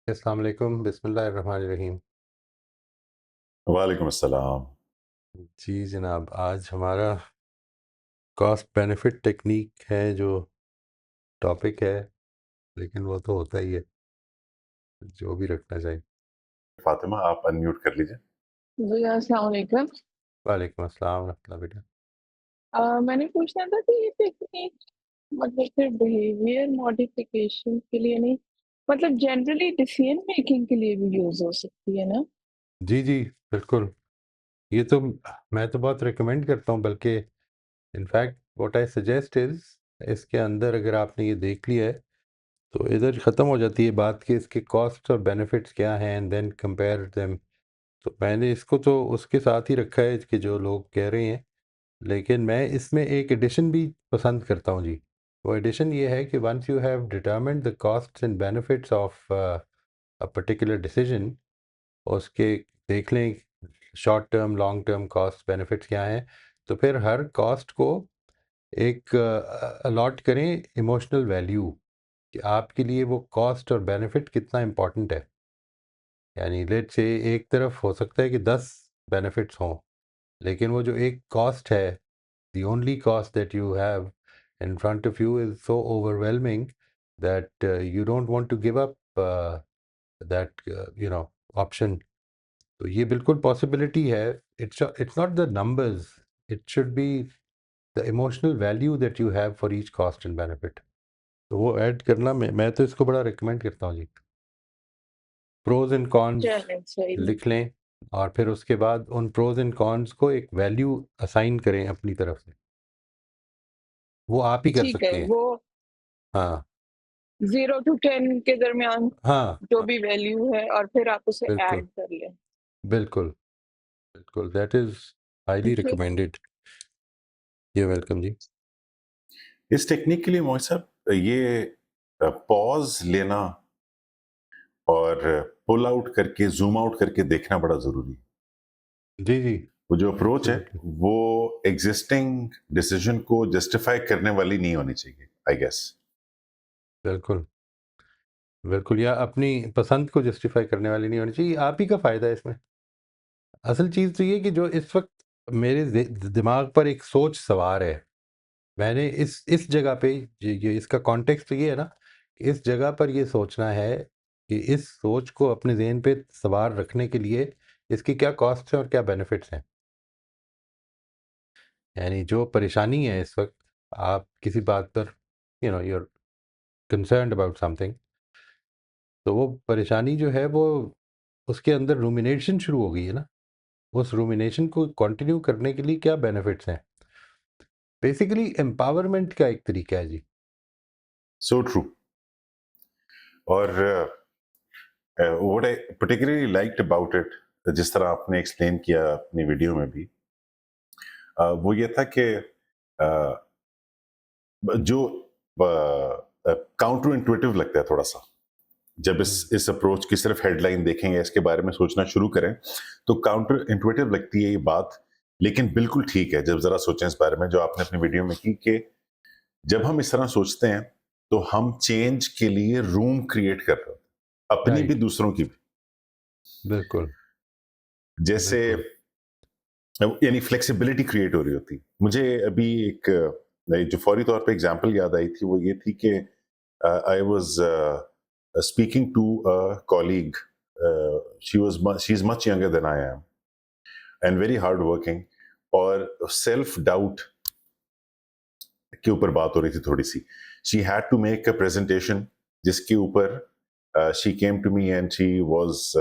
अस्सलाम वालेकुम, बिस्मिल्लाहिर्रहमानिर्रहीम। वालेकुम अस्सलाम। जी जनाब, आज हमारा कॉस्ट बेनिफिट टेक्निक है जो टॉपिक है, लेकिन वो तो होता ही है, जो भी रखना चाहिए। फ़ातिमा आप अनम्यूट कर लीजिए। जी, अस्सलाम वालेकुम। वालेकुम अस्सलाम रहमतुल्लाह बेटा। मैंने पूछना था कि ये टेक्निक मतलब सिर्फ बिहेवियर मॉडिफिकेशन के लिए नहीं, मतलब जनरली डिसीजन मेकिंग के लिए भी यूज़ हो सकती है ना? जी, जी, बिल्कुल। ये तो मैं तो बहुत रिकमेंड करता हूँ, बल्कि in fact what I suggest is इसके अंदर अगर आपने ये देख लिया है, तो इधर ख़त्म हो जाती है बात कि इसके कॉस्ट और बेनिफिट्स क्या हैं एंड देन कंपेयर देम। तो मैंने इसको तो उसके साथ ही रखा है कि जो लोग कह रहे हैं, लेकिन मैं इसमें एक एडिशन भी पसंद करता हूँ जी। वो एडिशन ये है कि once you have determined the costs and benefits of a particular decision, उसके देख लें short term, long term cost benefits क्या हैं, तो फिर हर कॉस्ट को एक अलॉट करें इमोशनल वैल्यू कि आपके लिए वो कॉस्ट और बेनिफिट कितना इम्पोर्टेंट है। यानी लेट्स से एक तरफ हो सकता है कि 10 बेनिफिट्स हों, लेकिन वो जो एक कॉस्ट है, the only cost that you have in front of you is so overwhelming that you don't want to give up that option. तो ये बिल्कुल पॉसिबिलिटी है। It's not the numbers, it should be the emotional value that you have for each cost and benefit. तो वो add करना मैं तो इसको बड़ा रिकमेंड करता हूँ जी। प्रोज एंड कॉन्स चलें, सही है। लिख लें, और फिर उसके बाद उन प्रोज एंड कॉन्स को एक वैल्यू असाइन करें अपनी तरफ से। वो आप ही कर ठीक है, सकते हैं। वो हाँ, 0 टू 10 के दरमियान हाँ, जो हाँ, भी वैल्यू है और फिर आप उसे बिल्कुल, ऐड कर लें। बिल्कुल, बिल्कुल, दैट इज़ हाइली ठीक है? रिकमेंडेड। यू आर वेलकम जी। इस टेक्निक के लिए मोहित साहब ये पॉज़ लेना और पुल आउट करके, ज़ूम आउट करके देखना बड़ा ज़रूरी है। जी, जी, वो जो अप्रोच है, एब्सोल्युटली, वो एक्जिस्टिंग डिसीज़न को जस्टिफ़ाई करने वाली नहीं होनी चाहिए, आई गेस। बिल्कुल, बिल्कुल, या अपनी पसंद को जस्टिफ़ाई करने वाली नहीं होनी चाहिए, आप ही का फ़ायदा है इसमें। असल चीज़ तो ये है कि जो इस वक़्त मेरे दिमाग पर एक सोच सवार है, मैंने इस जगह पे ये इसका कॉन्टेक्स्ट तो ये है ना, इस जगह पर ये सोचना है कि इस सोच को अपने ज़हन पे सवार रखने के लिए इसकी क्या कॉस्ट्स हैं और क्या बेनिफिट्स हैं। यानी जो परेशानी है इस वक़्त, आप किसी बात पर you are concerned about something, तो वो परेशानी जो है वो उसके अंदर रूमिनेशन शुरू हो गई है ना, उस रूमिनेशन को कंटिन्यू करने के लिए क्या बेनिफिट्स हैं। बेसिकली एम्पावरमेंट का एक तरीका है जी। So true. और what I particularly liked about it, जिस तरह आपने एक्सप्लेन किया अपनी वीडियो में भी, वो ये था कि जो काउंटर इंट्यूटिव लगता है थोड़ा सा, जब हुँ, इस अप्रोच की सिर्फ हेडलाइन देखेंगे, इसके बारे में सोचना शुरू करें, तो काउंटर इंट्यूटिव लगती है ये बात। लेकिन बिल्कुल ठीक है जब जरा सोचें इस बारे में, जो आपने अपनी वीडियो में की, कि जब हम इस तरह सोचते हैं तो हम चेंज के लिए रूम क्रिएट कर रहे हैं, अपनी भी राइट, दूसरों की भी। बिल्कुल, जैसे बिल्कुल। यानी फ्लेक्सिबिलिटी क्रिएट हो रही होती। मुझे अभी एक जो फौरी तौर पे एग्जांपल याद आई थी, वो ये थी कि I was speaking to a colleague, she is much younger than I am and very hard working, और सेल्फ डाउट के ऊपर बात हो रही थी थोड़ी सी। She had to make a presentation जिसके ऊपर she came to me and she was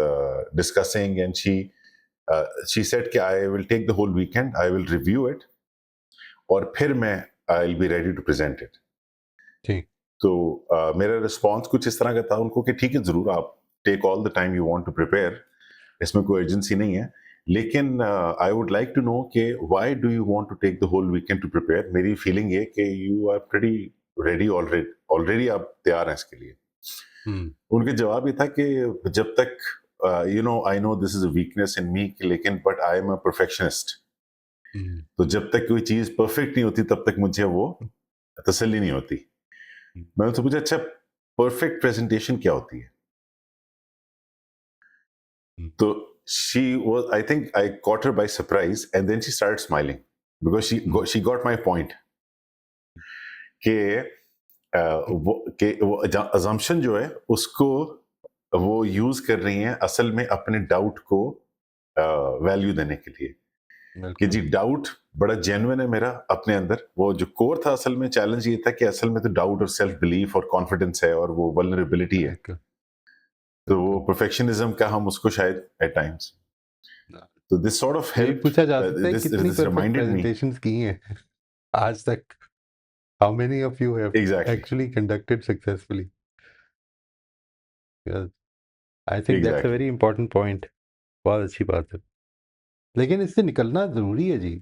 discussing and she said कि I will take the whole weekend, I will review it, और फिर मैं I will be ready to present it. ठीक, तो मेरा response कुछ इस तरह का था उनको कि ठीक है, जरूर आप take all the time you want to prepare, इसमें कोई अर्जेंसी नहीं है, लेकिन I would like to know कि why do you want to take the whole weekend to prepare. मेरी फीलिंग ये कि you are pretty ready already, already आप तैयार हैं इसके लिए। हुँ, उनके जवाब ये था कि जब तक you know I know this is a weakness in me, लेकिन but I am a perfectionist, हुँ, तो जब तक कोई चीज परफेक्ट नहीं होती तब तक मुझे वो तसल्ली नहीं होती। हुँ। मैंने तो पूछा, अच्छा परफेक्ट प्रेजेंटेशन क्या होती है? हुँ, तो she was, I think I caught her by surprise, and then she started smiling because hmm, she got my point कि हुँ, वो assumption जो है उसको वो यूज कर रही हैं असल में अपने डाउट को वैल्यू देने के लिए कि बिल्कुल, जी डाउट बड़ा जेन्युइन है मेरा अपने अंदर। वो जो कोर था असल में चैलेंज ये था कि असल में तो डाउट और सेल्फ बिलीफ और कॉन्फिडेंस है और वो वल्नरेबिलिटी है। बिल्कुल, तो वो बिल्कुल। परफेक्शनिज्म का हम उसको शायद एट टाइम्स, तो दिस सॉर्ट ऑफ ये भी हेल्प्ड, पूछा जा सकता है दिस कितनी this perfect reminded me presentations की हैं आज तक? How many of you have exactly actually conducted successfully? Yes, I think that's a exactly very important point. बहुत अच्छी बात है। लेकिन इससे निकलना ज़रूरी है जी।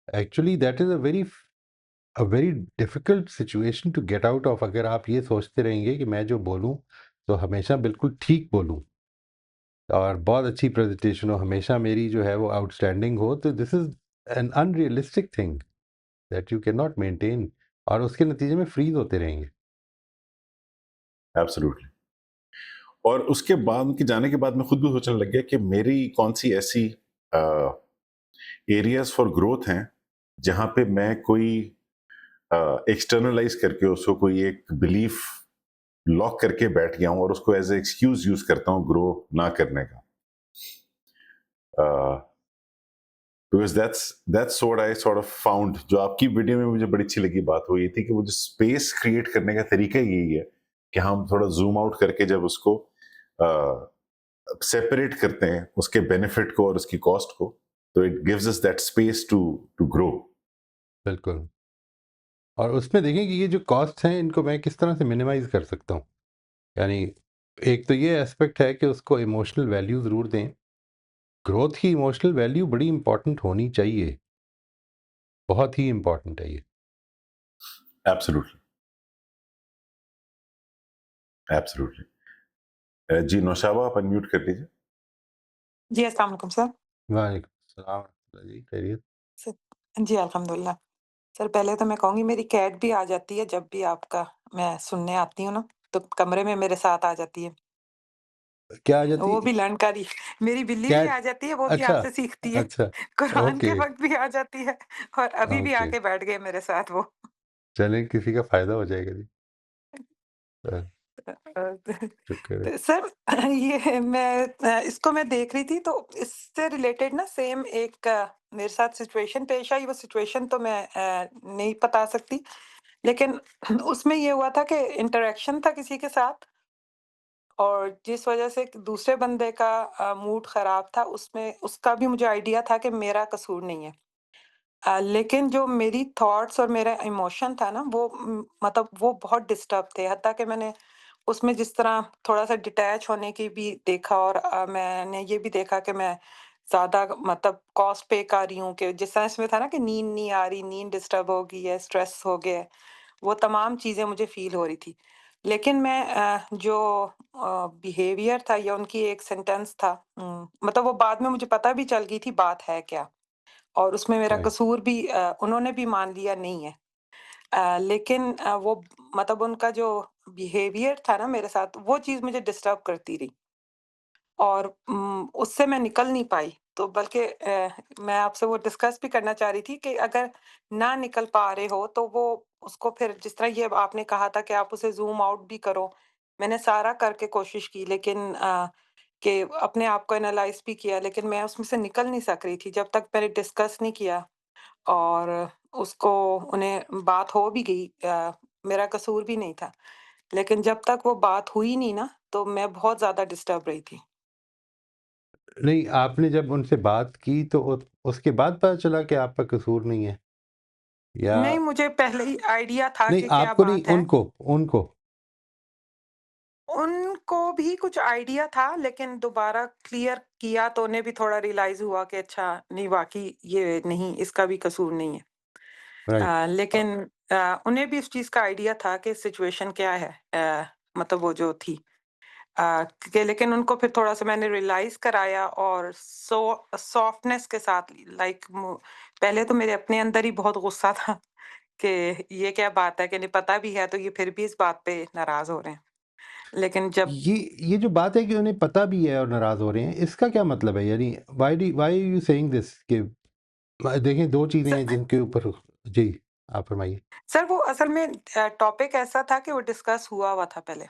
Actually that is a very difficult situation to get out of. अगर आप ये सोचते रहेंगे कि मैं जो बोलूँ, तो हमेशा बिल्कुल ठीक बोलूँ और बहुत अच्छी प्रेज़ेंटेशन हो, हमेशा मेरी जो है वो आउटस्टैंडिंग हो, तो this is an unrealistic thing that you can not maintain और उसके नतीजे में फ्रीज़ होते रहेंगे। एब्सोल्युटली। और उसके बाद उनके जाने के बाद मैं खुद भी सोचने लग गया कि मेरी कौन सी ऐसी एरियाज फॉर ग्रोथ हैं जहां पे मैं कोई एक्सटर्नलाइज करके उसको कोई एक बिलीफ लॉक करके बैठ गया हूं और उसको एज ए एक्सक्यूज यूज करता हूं ग्रो ना करने का। Because that's what I sort of found. जो आपकी वीडियो में मुझे बड़ी अच्छी लगी बात वो ये थी कि वो जो स्पेस क्रिएट करने का तरीका यही है कि हम थोड़ा जूम आउट करके जब उसको सेपरेट करते हैं उसके बेनिफिट को और उसकी कॉस्ट को, तो it gives us that space to to grow. बिल्कुल। और उसमें देखें कि ये जो कॉस्ट्स हैं, इनको मैं किस तरह से मिनिमाइज़ कर सकता हूँ। यानी एक तो ये एस्पेक्ट है कि उसको इमोशनल वैल्यू ज़रूर दें। ग्रोथ की इमोशनल वैल्यू बड़ी इम्पोर्टेंट होनी चाहिए, बहुत ही इम्पोर्टेंट है ये। Absolutely, absolutely. जी नौशाबा आप अनम्यूट कर लीजिए। जी, अस्सलाम वालेकुम सर। वालेकुम सलाम जी, खैरियत? स जी, अल्हम्दुलिल्लाह। सर पहले तो मैं कहूँगी मेरी कैट भी आ जाती है जब भी आपका मैं सुनने आती हूँ ना, तो कमरे में मेरे साथ आ जाती है। क्या आ जाती वो भी लर्न करी मेरी बिल्ली भी कैट? आ जाती है, वो भी अच्छा, आपसे सीखती है। अच्छा, कुरान के ओके, वक़्त भी आ जाती है और अभी भी ओके। आके बैठ गए मेरे साथ वो। चलें किसी का फ़ायदा हो जाएगा जी। अ, शुक्र है। तो सर ये इसको मैं देख रही थी तो इससे रिलेटेड ना सेम एक मेरे साथ सिचुएशन पेश आई। वो सिचुएशन तो मैं नहीं बता सकती, लेकिन उसमें ये हुआ था कि इंटरेक्शन था किसी के साथ और जिस वजह से दूसरे बंदे का मूड ख़राब था, उसमें उसका भी मुझे आइडिया था कि मेरा कसूर नहीं है। लेकिन जो मेरी थॉट्स और मेरा इमोशन था ना वो मतलब वो बहुत डिस्टर्ब थे। हत्ता कि मैंने उसमें जिस तरह थोड़ा-सा डिटैच होने की भी देखा और मैंने ये भी देखा कि मैं ज़्यादा मतलब कॉस्ट पे कर रही हूँ कि जिस तरह इसमें था ना कि नींद नहीं आ रही, नींद डिस्टर्ब हो गई है, स्ट्रेस हो गया है, वो तमाम चीज़ें मुझे फ़ील हो रही थी। लेकिन मैं जो बिहेवियर था या उनकी एक सेंटेंस था मतलब वो बाद में मुझे पता भी चल गई थी बात है क्या और उसमें मेरा राइट, कसूर भी उन्होंने भी मान लिया नहीं है। लेकिन वो मतलब उनका जो बिहेवियर था ना मेरे साथ, वो चीज़ मुझे डिस्टर्ब करती रही और उससे मैं निकल नहीं पाई। तो बल्कि मैं आपसे वो डिस्कस भी करना चाह रही थी कि अगर ना निकल पा रहे हो, तो वो उसको फिर जिस तरह ये आपने कहा था कि आप उसे ज़ूम आउट भी करो। मैंने सारा करके कोशिश की लेकिन कि अपने आप को एनालाइज़ भी किया, लेकिन मैं उसमें से निकल नहीं सक रही थी जब तक मैंने डिस्कस नहीं किया और उसको उन्हें बात हो भी गई मेरा कसूर भी नहीं था। लेकिन जब तक वो बात हुई नहीं ना, तो मैं बहुत ज़्यादा डिस्टर्ब रही थी। नहीं आपने जब उनसे बात की तो उसके बाद पता चला कि आपका कसूर नहीं है? या नहीं, मुझे पहले ही आइडिया था नहीं कि क्या आपको नहीं बात है। उनको, उनको? उनको भी कुछ आइडिया था, लेकिन दोबारा क्लियर किया तो उन्हें भी थोड़ा रियलाइज़ हुआ कि अच्छा नहीं वाक़ई ये नहीं, इसका भी कसूर नहीं है। राइट, लेकिन उन्हें भी इस चीज़ का आइडिया था कि सिचुएशन क्या है मतलब वो जो थी। कि लेकिन उनको फिर थोड़ा-सा मैंने रियलाइज़ कराया और सॉफ्टनेस के साथ लाइक पहले तो मेरे अपने अंदर ही बहुत गुस्सा था कि ये क्या बात है कि इन्हें पता भी है तो ये फिर भी इस बात पे नाराज़ हो रहे हैं। लेकिन जब ये जो बात है कि उन्हें पता भी है और नाराज़ हो रहे हैं, इसका क्या मतलब है? यानी why are you saying this कि देखें 2 चीज़ें हैं स जिनके ऊपर जी, आप फरमाइए। सर वो असल में टॉपिक ऐसा था कि वो डिस्कस हुआ हुआ था पहले।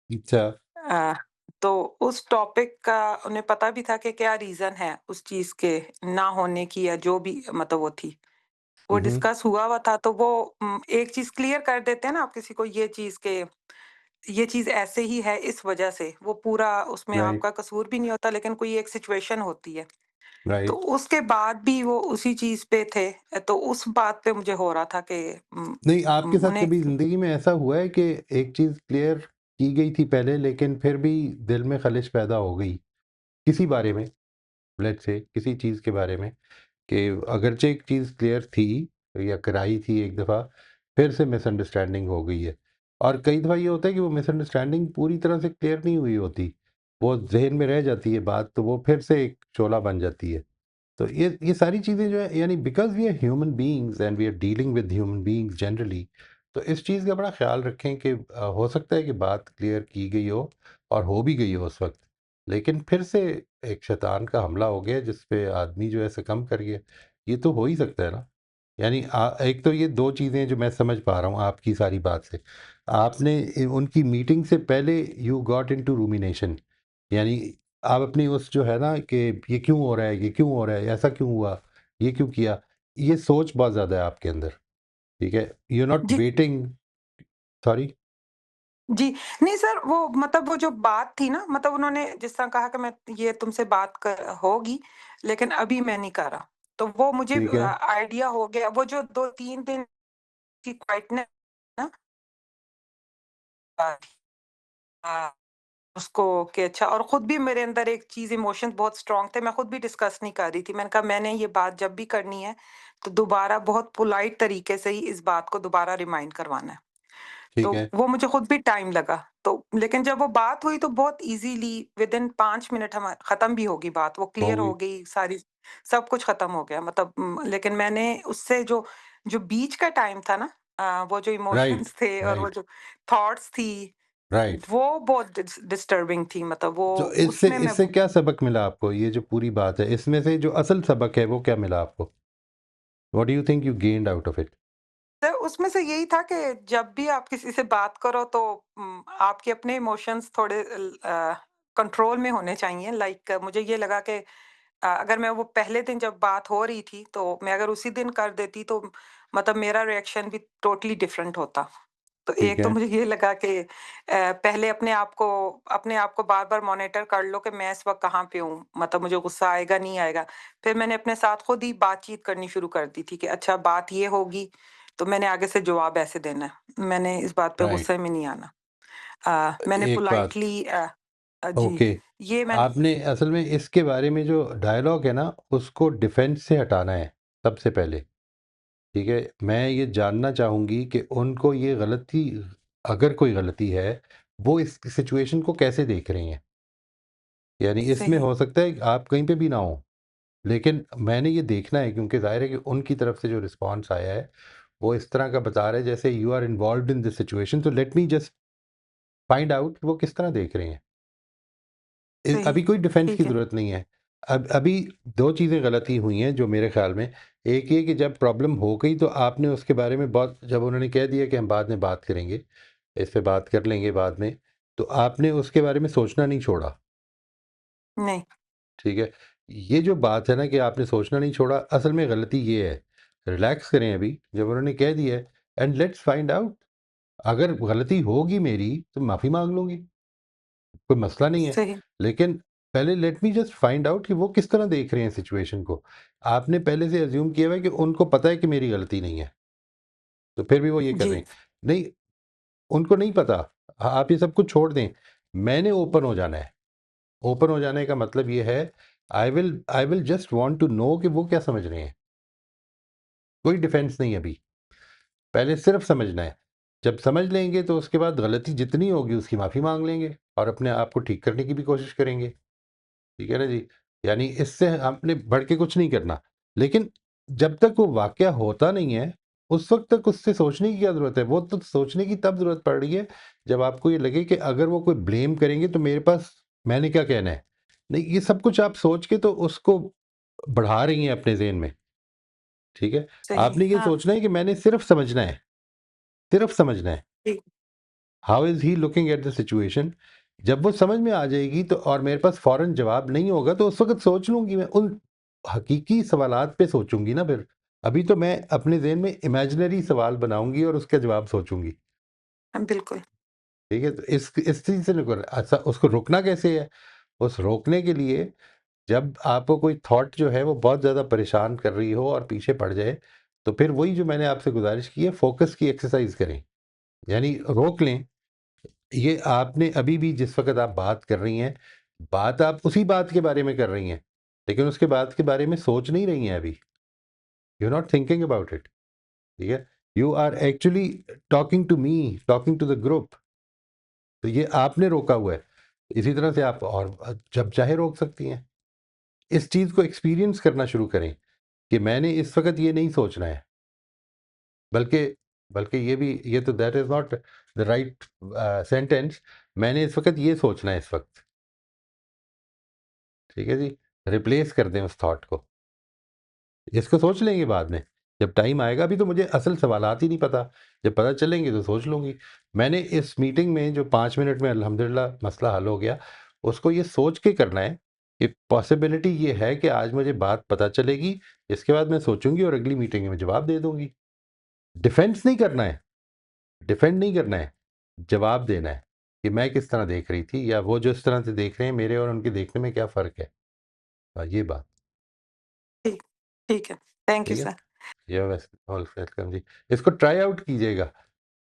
अच्छा। अ, तो उस टॉपिक का उन्हें पता भी था कि क्या रीज़न है उस चीज़ के ना होने की या जो भी मतलब वो थी। वो हुँ, हुँ। डिस्कस हुआ हुआ था तो वो एक चीज़ क्लियर कर देते हैं ना आप किसी को ये चीज़ के ये चीज़ ऐसे ही है इस वजह से, वो पूरा उसमें राइट, आपका कसूर भी नहीं होता लेकिन कोई एक सिचुएशन होती है। तो राइट। उसके बाद भी वो उसी चीज़ पे थे, तो उस बात पे मुझे हो रहा था कि नहीं, आपके साथ उन्हें कभी ज़िंदगी में ऐसा हुआ है कि एक चीज़ क्लियर की गई थी पहले लेकिन फिर भी दिल में खलिश पैदा हो गई, किसी बारे में, लेट्स से किसी चीज़ के बारे में कि अगरचे एक चीज़ क्लियर थी या कराई थी एक दफ़ा, फिर से मिसअंडरस्टैंडिंग हो गई है। और कई दफ़ा ये होता है कि वो मिसअंडरस्टैंडिंग पूरी तरह से क्लियर नहीं हुई होती, वो ज़हन में रह जाती है बात, तो वो फिर से एक शोला बन जाती है। तो ये सारी चीज़ें जो है यानी because we are human beings and we are dealing with human beings generally, तो इस चीज़ का बड़ा ख़्याल रखें कि हो सकता है कि बात क्लियर की गई हो और हो भी गई हो उस वक़्त, लेकिन फिर से एक शैतान का हमला हो गया जिस पे आदमी जो है सुकम्ब कर गया। ये तो हो ही सकता है ना? यानी एक तो ये 2 चीज़ें जो मैं समझ पा रहा हूँ आपकी सारी बात से। आपने उनकी मीटिंग से पहले यू गॉट इंटू रूमिनेशन, यानी आप अपनी उस जो है ना कि ये क्यों हो रहा है, ये क्यों हो रहा है, ऐसा क्यों हुआ, ये क्यों किया? ये सोच बहुत ज़्यादा है आपके अंदर, ठीक है? यू आर नॉट जी, वेटिंग सॉरी? जी। नहीं सर, वो मतलब वो जो बात थी ना मतलब उन्होंने जिस तरह कहा कि मैं ये तुमसे बात कर होगी, लेकिन अभी मैं नहीं कर रहा। तो वो मुझे ठीक है, आइडिया हो गया, वो जो 2-3 दिन की क्वाइटनेस ना अ, उसको कि अच्छा और खुद भी मेरे अंदर एक चीज़ इमोशंस बहुत स्ट्रॉन्ग थे, मैं खुद भी डिस्कस नहीं कर रही थी। मैंने कहा मैंने ये बात जब भी करनी है, तो दोबारा बहुत पोलाइट तरीके से ही इस बात को दोबारा रिमाइंड करवाना है। तो ठीक है। वो मुझे खुद भी टाइम लगा। तो लेकिन जब वो बात हुई तो बहुत ईज़िली विदिन 5 मिनट हमा खत्म भी होगी बात, वो हो क्लियर हो गई। गई सारी सब कुछ खत्म हो गया मतलब लेकिन मैंने उससे जो जो बीच का टाइम था ना वो जो राइट, इमोशंस थे और वो राइट, जो थॉट्स थी, राइट। वो बहुत डिस्टर्बिंग थी मतलब वो तो इससे उसमें मैं इससे क्या सबक मिला आपको? ये जो पूरी बात है, इसमें से जो असल सबक है वो क्या मिला आपको? What do you think you gained out of it? तो उसमें से यही था कि जब भी आप किसी से बात करो तो आपके अपने इमोशंस थोड़े कंट्रोल में होने चाहिए लाइक मुझे ये लगा कि अगर मैं वो पहले दिन जब बात हो रही थी तो मैं अगर उसी दिन कर देती तो मतलब मेरा रिएक्शन भी टोटली डिफरेंट होता। तो ठीक एक तो है, मुझे ये लगा कि पहले अपने आप को बार-बार मॉनिटर कर लो कि मैं इस वक़्त कहाँ पे हूँ, मतलब मुझे गुस्सा आएगा, नहीं आएगा। फिर मैंने अपने साथ खुद ही बातचीत करनी शुरू कर दी थी कि अच्छा बात ये होगी, तो मैंने आगे से जवाब ऐसे देना है। मैंने इस बात पे राइट। गुस्से में नहीं आना। मैंने एक बात पोलाइटली जी, ओके, ये मैंने आपने असल में इसके बारे में जो डायलॉग है ना, उसको डिफेंस से हटाना है, सबसे पहले, ठीक है? मैं ये जानना चाहूँगी कि उनको ये गलती अगर कोई गलती है, वो इस सिचुएशन को कैसे देख रही हैं? यानी इसमें सही हो सकता है कि आप कहीं पे भी ना हों, लेकिन मैंने ये देखना है क्योंकि ज़ाहिर है कि उनकी तरफ से जो रिस्पॉन्स आया है, वो इस तरह का बता रहे हैं जैसे you are involved in this situation, तो let me just find out कि वो किस तरह देख रहे हैं। सही, अभी कोई डिफेंस की ठीक है। ज़रूरत नहीं है। अब अभी 2 चीज़ें गलत ही हुई हैं जो मेरे ख़्याल में। एक ये कि जब प्रॉब्लम हो गई तो आपने उसके बारे में बहुत जब उन्होंने कह दिया कि हम बाद में बात करेंगे, इस पे बात कर लेंगे बाद में, तो आपने उसके बारे में सोचना नहीं छोड़ा, नहीं, ठीक है? ये जो बात है ना कि आपने सोचना नहीं छोड़ा, असल में गलती ये है। रिलैक्स करें अभी, जब उन्होंने कह दिया है एंड लेट्स फाइंड आउट, अगर गलती होगी मेरी तो माफ़ी माँग लूँगी। कोई मसला नहीं है। सही, लेकिन पहले late me just find out कि वो किस तरह देख रहे हैं सिचुएशन को। आपने पहले से अज़्यूम किया हुआ है कि उनको पता है कि मेरी गलती नहीं है, तो फिर भी वो ये कर जी, रहे हैं। नहीं, उनको नहीं पता। आप ये सब कुछ छोड़ दें। मैंने ओपन हो जाना है। ओपन हो जाने का मतलब ये है I will just want to know कि वो क्या समझ रहे हैं। कोई डिफेंस नहीं अभी। पहले सिर्फ समझना है। जब समझ लेंगे तो उसके बाद गलती जितनी होगी उसकी माफ़ी माँग लेंगे और अपने आप को ठीक करने की भी कोशिश करेंगे। ठीक है ना जी? यानी इससे आपने बढ़ के कुछ नहीं करना। लेकिन जब तक वो वाक़या होता नहीं है, उस वक़्त तक उससे सोचने की क्या ज़रूरत है? वो तो सोचने की तब ज़रूरत पड़ रही है, जब आपको ये लगे कि अगर वो कोई ब्लेम करेंगे तो मेरे पास मैंने क्या कहना है? नहीं, ये सब कुछ आप सोच के तो उसको बढ़ा रही हैं अपने ज़हन में, ठीक है? सही, आपने ये हाँ, सोचना है कि मैंने सिर्फ़ समझना है, सिर्फ़ समझना है। जी, how is he looking at the situation? जब वो समझ में आ जाएगी तो और मेरे पास फ़ौरन जवाब नहीं होगा तो उस वक़्त सोच लूँगी मैं, उन हकीकी सवालात पे सोचूँगी ना फिर। अभी तो मैं अपने ज़हन में इमेजिनरी सवाल बनाऊँगी और उसका जवाब सोचूँगी, बिल्कुल, ठीक है? तो इस चीज़ से निको अच्छा उसको रोकना कैसे है? उस रोकने के लिए जब आपको कोई थॉट जो है वो बहुत ज़्यादा परेशान कर रही हो और पीछे पड़ जाए, तो फिर वही जो मैंने आपसे गुज़ारिश की है, फ़ोकस की एक्सरसाइज़ करें। यानी रोक लें। ये आपने अभी भी जिस वक़्त आप बात कर रही हैं, बात आप उसी बात के बारे में कर रही हैं, लेकिन उसके बाद के बारे में सोच नहीं रही हैं अभी। You are not thinking about it, ठीक है? You are actually talking to me, talking to the group. तो ये आपने रोका हुआ है। इसी तरह से आप और जब चाहे रोक सकती हैं। इस चीज़ को एक्सपीरियंस करना शुरू करें कि मैंने इस वक़्त ये नहीं सोचना है, बल्कि बल्कि ये तो that is not the right sentence. मैंने इस वक़्त ये सोचना है इस वक़्त, ठीक है जी? रिप्लेस कर दें उस थॉट को। इसको सोच लेंगे बाद में, जब टाइम आएगा। अभी तो मुझे असल सवालात ही नहीं पता, जब पता चलेंगे तो सोच लूँगी। मैंने इस मीटिंग में जो 5 मिनट में अल्हम्दुलिल्लाह मसला हल हो गया, उसको ये सोच के करना है कि पॉसिबिलिटी ये है कि आज मुझे बात पता चलेगी, इसके बाद मैं सोचूँगी और अगली मीटिंग में जवाब दे दूँगी। डिफेंस नहीं करना है, डिफेंड नहीं करना है, जवाब देना है कि मैं किस तरह देख रही थी या वो जिस तरह से देख रहे हैं, मेरे और उनके देखने में क्या फ़र्क है। ये बात, ठीक, ठीक है। थैंक यू ठीक है? सर। यू आर वेलकम जी। इसको ट्राई आउट कीजिएगा।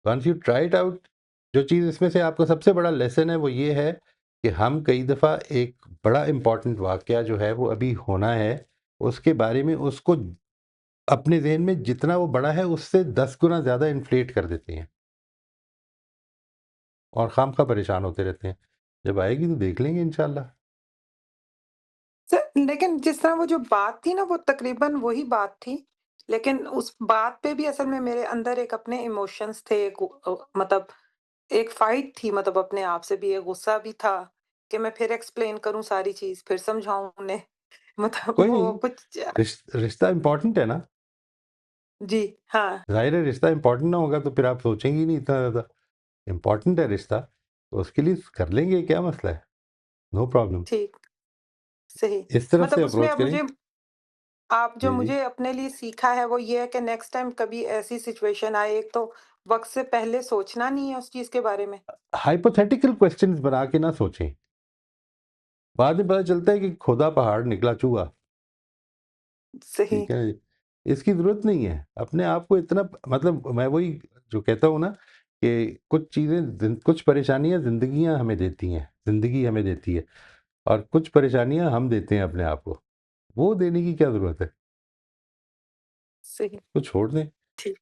Once you try it out, जो चीज़ इसमें से आपको सबसे बड़ा लेसन है वो ये है कि हम कई दफ़ा एक बड़ा इम्पोर्टेंट वाक़या जो है वो अभी होना है, उसके बारे में उसको अपने ज़हन में जितना वो बड़ा है उससे 10 गुना ज़्यादा इन्फ्लेट कर देते हैं और खामख़ा परेशान होते रहते हैं। जब आएगी तो देख लेंगे इंशाअल्लाह। सर, लेकिन जिस तरह वो जो बात थी ना, वो तकरीबन वही बात थी, लेकिन उस बात पे भी असल में मेरे अंदर एक अपने इमोशंस थे, मतलब एक फाइट थी, मतलब अपने आप से भी एक गुस्सा भी था कि मैं फिर एक्सप्लेन करूँ सारी चीज़, फिर समझाऊँ उन्हें। मतलब कोई वो नहीं, कुछ रिश्ता इम्पोर्टेंट है ना, जी, हाँ, ज़ाहिर है रिश्ता इम्पोर्टेंट ना होगा तो फिर आप सोचेंगी ही नहीं इतना ज़्यादा। इम्पोर्टेंट है रिश्ता, तो उसके लिए कर लेंगे, क्या मसला है? No problem. ठीक, सही। इस तरफ से मतलब उसमें अप्रोच अब करें। मुझे आप जो जी, जी। मुझे अपने लिए सीखा है वो ये है कि नेक्स्ट टाइम कभी ऐसी सिचुएशन आए, एक तो वक़्त से पहले सोचना नहीं है उस चीज़ के बारे में। हाइपोथेटिकल क्वेश्चंस बना के ना सोचें। बाद में पता चलता है कि खुदा पहाड़ निकला चूहा, सही, ठीक है जी। इसकी ज़रूरत नहीं है। अपने आप को इतना मतलब मैं वही जो कहता हूँ ना कि कुछ परेशानियाँ ज़िंदगी हमें देती है और कुछ परेशानियाँ हम देते हैं अपने आप को। वो देने की क्या ज़रूरत है? सही, तो छोड़ दें। ठीक,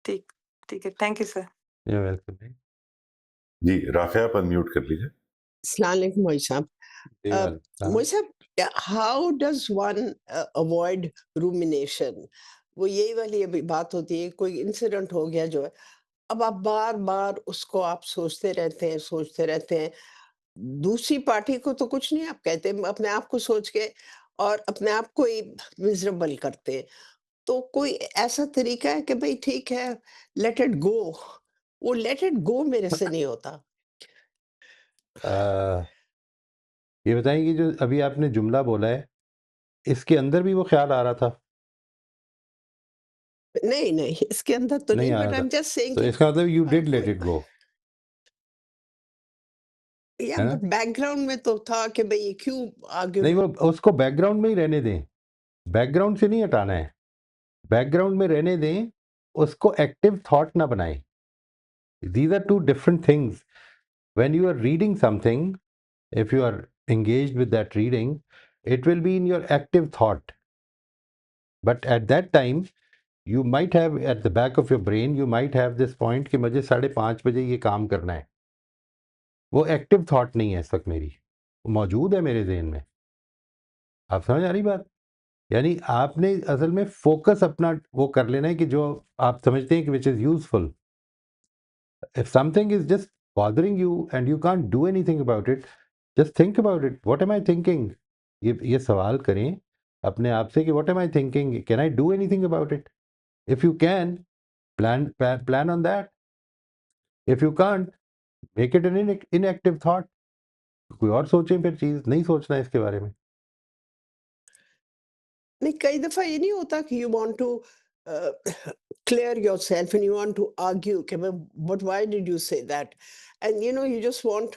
ठीक, ठीक है। Thank you sir. You are welcome. जी, राफ़िया आप अनम्यूट कर लीजिए। Assalamualaikum, Moy साहब। जी, Uh, वालेकुम Moy साहब, how does one avoid rumination? वो यही वाली अभी बात होती है, कोई इंसिडेंट हो गया जो है, अब आप बार-बार उसको आप सोचते रहते हैं। दूसरी पार्टी को तो कुछ नहीं आप कहते, अपने आप को सोच के और अपने आप को ही मिज़रेबल करते हैं। तो कोई ऐसा तरीका है कि भई ठीक है, लेट इट गो, वो लेट इट गो मेरे से नहीं होता। अ, ये बताइए कि जो अभी आपने जुमला बोला है, इसके अंदर भी वो ख़्याल आ रहा था? नहीं, नहीं, इसके अंदर तो नहीं नहीं, आ रहा बट आई था। एम जस्ट सेइंग तो कि इसका मतलब यू डिड लेट कोई इट गो, या है ना? बट बैकग्राउंड में तो था कि भई क्यों नहीं, आर्ग्यूमेंट। वो उसको बैकग्राउंड में ही रहने दें। बैकग्राउंड से नहीं हटाना है। बैकग्राउंड में रहने दें, उसको एक्टिव थॉट ना बनाएँ। These are two different things. When you are reading something, if you are engaged with that reading, it will be in your active thought. But at that time, you might have at the back of your brain, you might have this point कि मुझे 5:30 बजे ये काम करना है। वो active thought नहीं है इस वक़्त मेरी। वो मौजूद है मेरे ज़हन में। आप समझ आ रही बात? यानी आपने असल में फोकस अपना वो कर लेना है कि जो आप समझते हैं कि which is useful. If something is just bothering you and you can't do anything about it, just think about it, what am I thinking? ये सवाल करें अपने आप से कि what am I thinking? Can I do anything about it? If you can, plan on that. If you can't, make it an inactive thought. कोई और सोचें फिर चीज़, नहीं सोचना है इसके बारे में। नहीं, कई दफा ये नहीं होता कि you want to clear yourself and you want to argue कि but why did you say that, and you just want,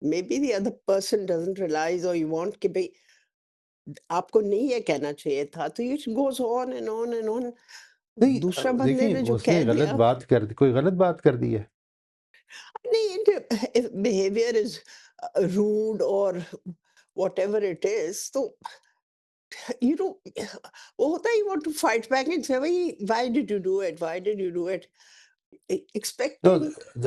maybe the other person doesn't realize, or you want कि भाई आपको नहीं ये कहना चाहिए था, तो it goes on and on and on. नहीं दूसरा बंदे देखें ने जो उसने कह गलत दिया, बात कर दी, कोई गलत बात कर दी है। नहीं, if behavior is rude or whatever it is, तो you know वो होता है, you want to fight back and say भाई why did you do it, why did you do it, तो expecting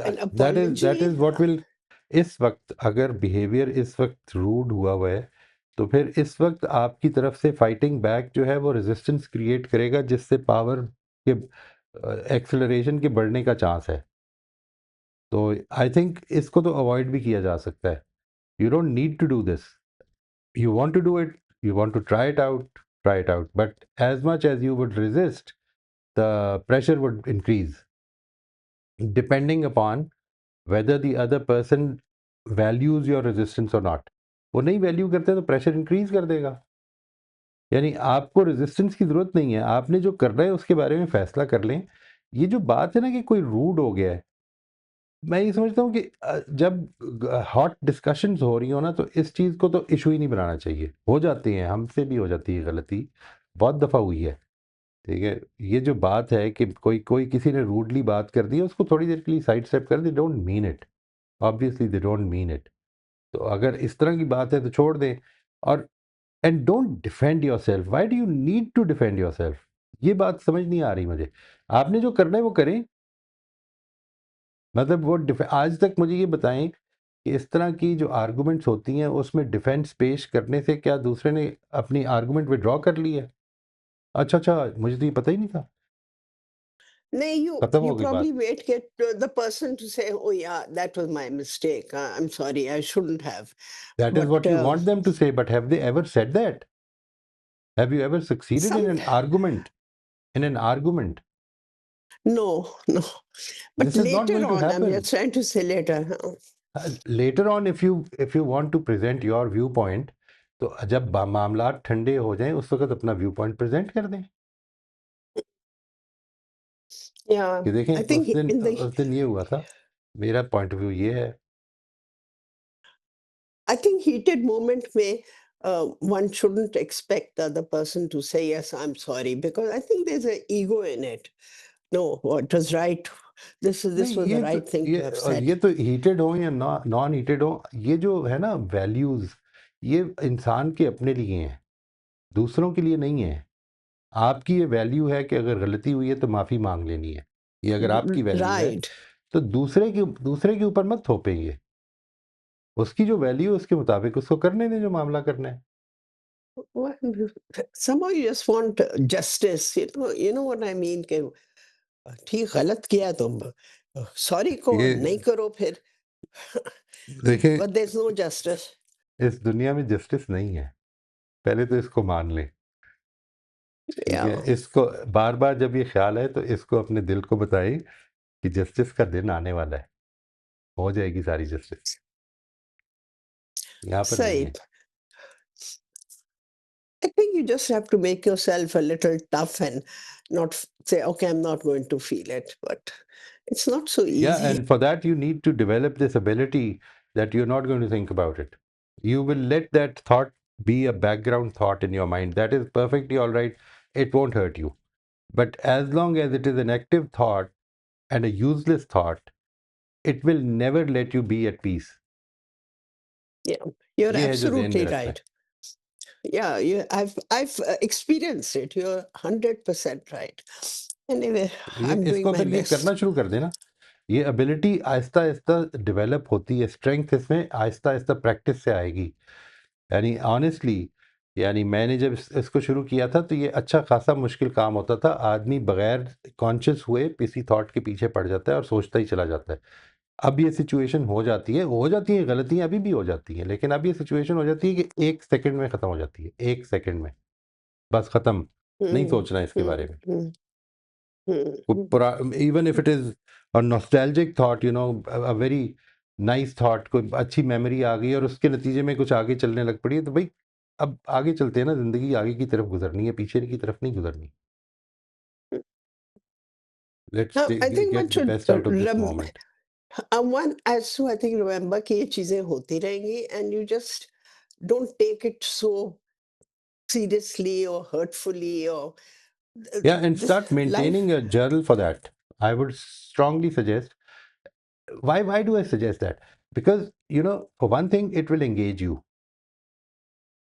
an that is apology. What will, इस वक्त अगर behaviour इस वक्त रूड हुआ है तो फिर इस वक्त आपकी तरफ से फाइटिंग बैक जो है वो रेजिस्टेंस क्रिएट करेगा, जिससे पावर के एक्सेलरेशन के बढ़ने का चांस है। तो आई थिंक इसको तो अवॉइड भी किया जा सकता है। You don't need to do this. You want to do it, you want to try it out, but as much as you would resist, the pressure would increase depending upon whether the other person values your resistance or not। वो नहीं value करते तो pressure increase कर देगा। यानी आपको resistance की ज़रूरत नहीं है, आपने जो करना है उसके बारे में फ़ैसला कर लें। ये जो बात है ना कि कोई रूड हो गया है, मैं ये समझता हूँ कि जब हॉट डिस्कशंस हो रही हो ना, तो इस चीज़ को तो इशू ही नहीं बनाना चाहिए। हो जाती हैं, हमसे भी हो जाती है गलती, बहुत दफ़ा हुई है, ठीक है? ये जो बात है कि कोई कोई किसी ने रूडली बात कर दी है, उसको थोड़ी देर के लिए साइड स्टेप कर दे, don't mean it. Obviously they don't mean it. तो अगर इस तरह की बात है तो छोड़ दें। और and don't defend yourself. Why do you need to defend yourself? ये बात समझ नहीं आ रही मुझे। आपने जो करना है वो करें। मतलब वो आज तक मुझे ये बताएं कि इस तरह की जो आर्गुमेंट्स होती हैं उसमें डिफेंस पेश करने से क्या दूसरे ने अपनी आर्गुमेंट विड्रॉ कर ली है? अच्छा, मुझे तो ये पता ही नहीं था। नहीं, खत्म you हो गई बात। probably wait get the person to say, oh yeah, that was my mistake, I'm sorry, I shouldn't have. That is But what you want them to say, but have they ever said that? Have you ever succeeded in some, an argument? In an argument? no. But this is not later going to on, I'm happen. just trying to say later, huh? Later on if you want to present your view point, तो जब मामला ठंडे हो जाएं उस वक्त अपना view point present कर दें Yeah, कि देखें I think in the उस दिन ये हुआ था, मेरा पॉइंट ऑफ व्यू ये है। I think heated moment may one shouldn't expect the other person to say yes, I'm sorry, because I think there's an ego in it. No, what was right? This नहीं was the right thing to have ये said. तो heated हो या non heated हो, ये जो है ना वैल्यूज, ये इंसान के अपने लिए हैं, दूसरों के लिए नहीं है। आपकी ये वैल्यू है कि अगर गलती हुई है तो माफ़ी मांग लेनी है, ये अगर आपकी वैल्यू है Right. तो दूसरे के ऊपर मत थोपेंगे। उसकी जो वैल्यू है उसके मुताबिक उसको करने दें जो मामला करना है। Well, somehow you just want justice. You know what I mean? कि ठीक गलत किया तुम, सॉरी को ये नहीं करो फिर. देखें, But there's no justice. इस दुनिया में जस्टिस नहीं है, पहले तो इसको मान लें, ठीक है? Yeah. इसको बार-बार जब ये ख़्याल आए तो इसको अपने दिल को बताएँ कि जस्टिस का दिन आने वाला है, हो जाएगी सारी जस्टिस, यहाँ पर नहीं सही. है। I think you just have to make yourself a little tough and not say, okay, I'm not going to feel it. But it's not so Yeah, easy. and for that you need to develop this ability that you're not going to think about it. You will let that thought be a background thought in your mind. That is perfectly all right. It won't hurt you. But as long as it is an active thought and a useless thought, it will never let you be at peace. Yeah, you're ये है जो ज़हन में absolutely रखना है। right. Yeah, I've experienced it. You're 100% right. Anyway, ये I'm doing इसको my फिर ये करना best. शुरू कर देना। ये एबिलिटी आहिस्ता-आहिस्ता डेवलप होती है, स्ट्रेंथ इसमें आहिस्ता-आहिस्ता प्रैक्टिस से आएगी। यानी ऑनेस्टली यानी मैंने जब इसको शुरू किया था तो ये अच्छा खासा मुश्किल काम होता था। आदमी बगैर कॉन्शियस हुए किसी थॉट के पीछे पड़ जाता है और सोचता ही चला जाता है। अब ये सिचुएशन हो जाती है, गलतियाँ अभी भी हो जाती हैं, लेकिन अब ये सिचुएशन हो जाती है कि 1 सेकंड में ख़त्म हो जाती है, 1 सेकंड में, बस ख़त्म, नहीं हुँ, सोचना इसके बारे हुँ, में। हुँ, हुँ, वो हुँ। पुरा even if it is a nostalgic thought, a very nice thought, कोई अच्छी मेमोरी आ गई और उसके नतीजे में कुछ आगे चलने लग पड़ी है, तो भई अब आगे चलते हैं ना, ज़िंदगी आगे की तरफ गुज़रनी है, पीछे की तरफ नहीं गुज़रनी। लेट्स हाँ, I think one get the should best out of this moment. one has to I think remember कि ये चीज़ें होती रहेंगी and you just don't take it so seriously or hurtfully or Yeah, and this start life. maintaining a journal for that. I would strongly suggest. Why do I suggest that? Because, for one thing, it will engage you.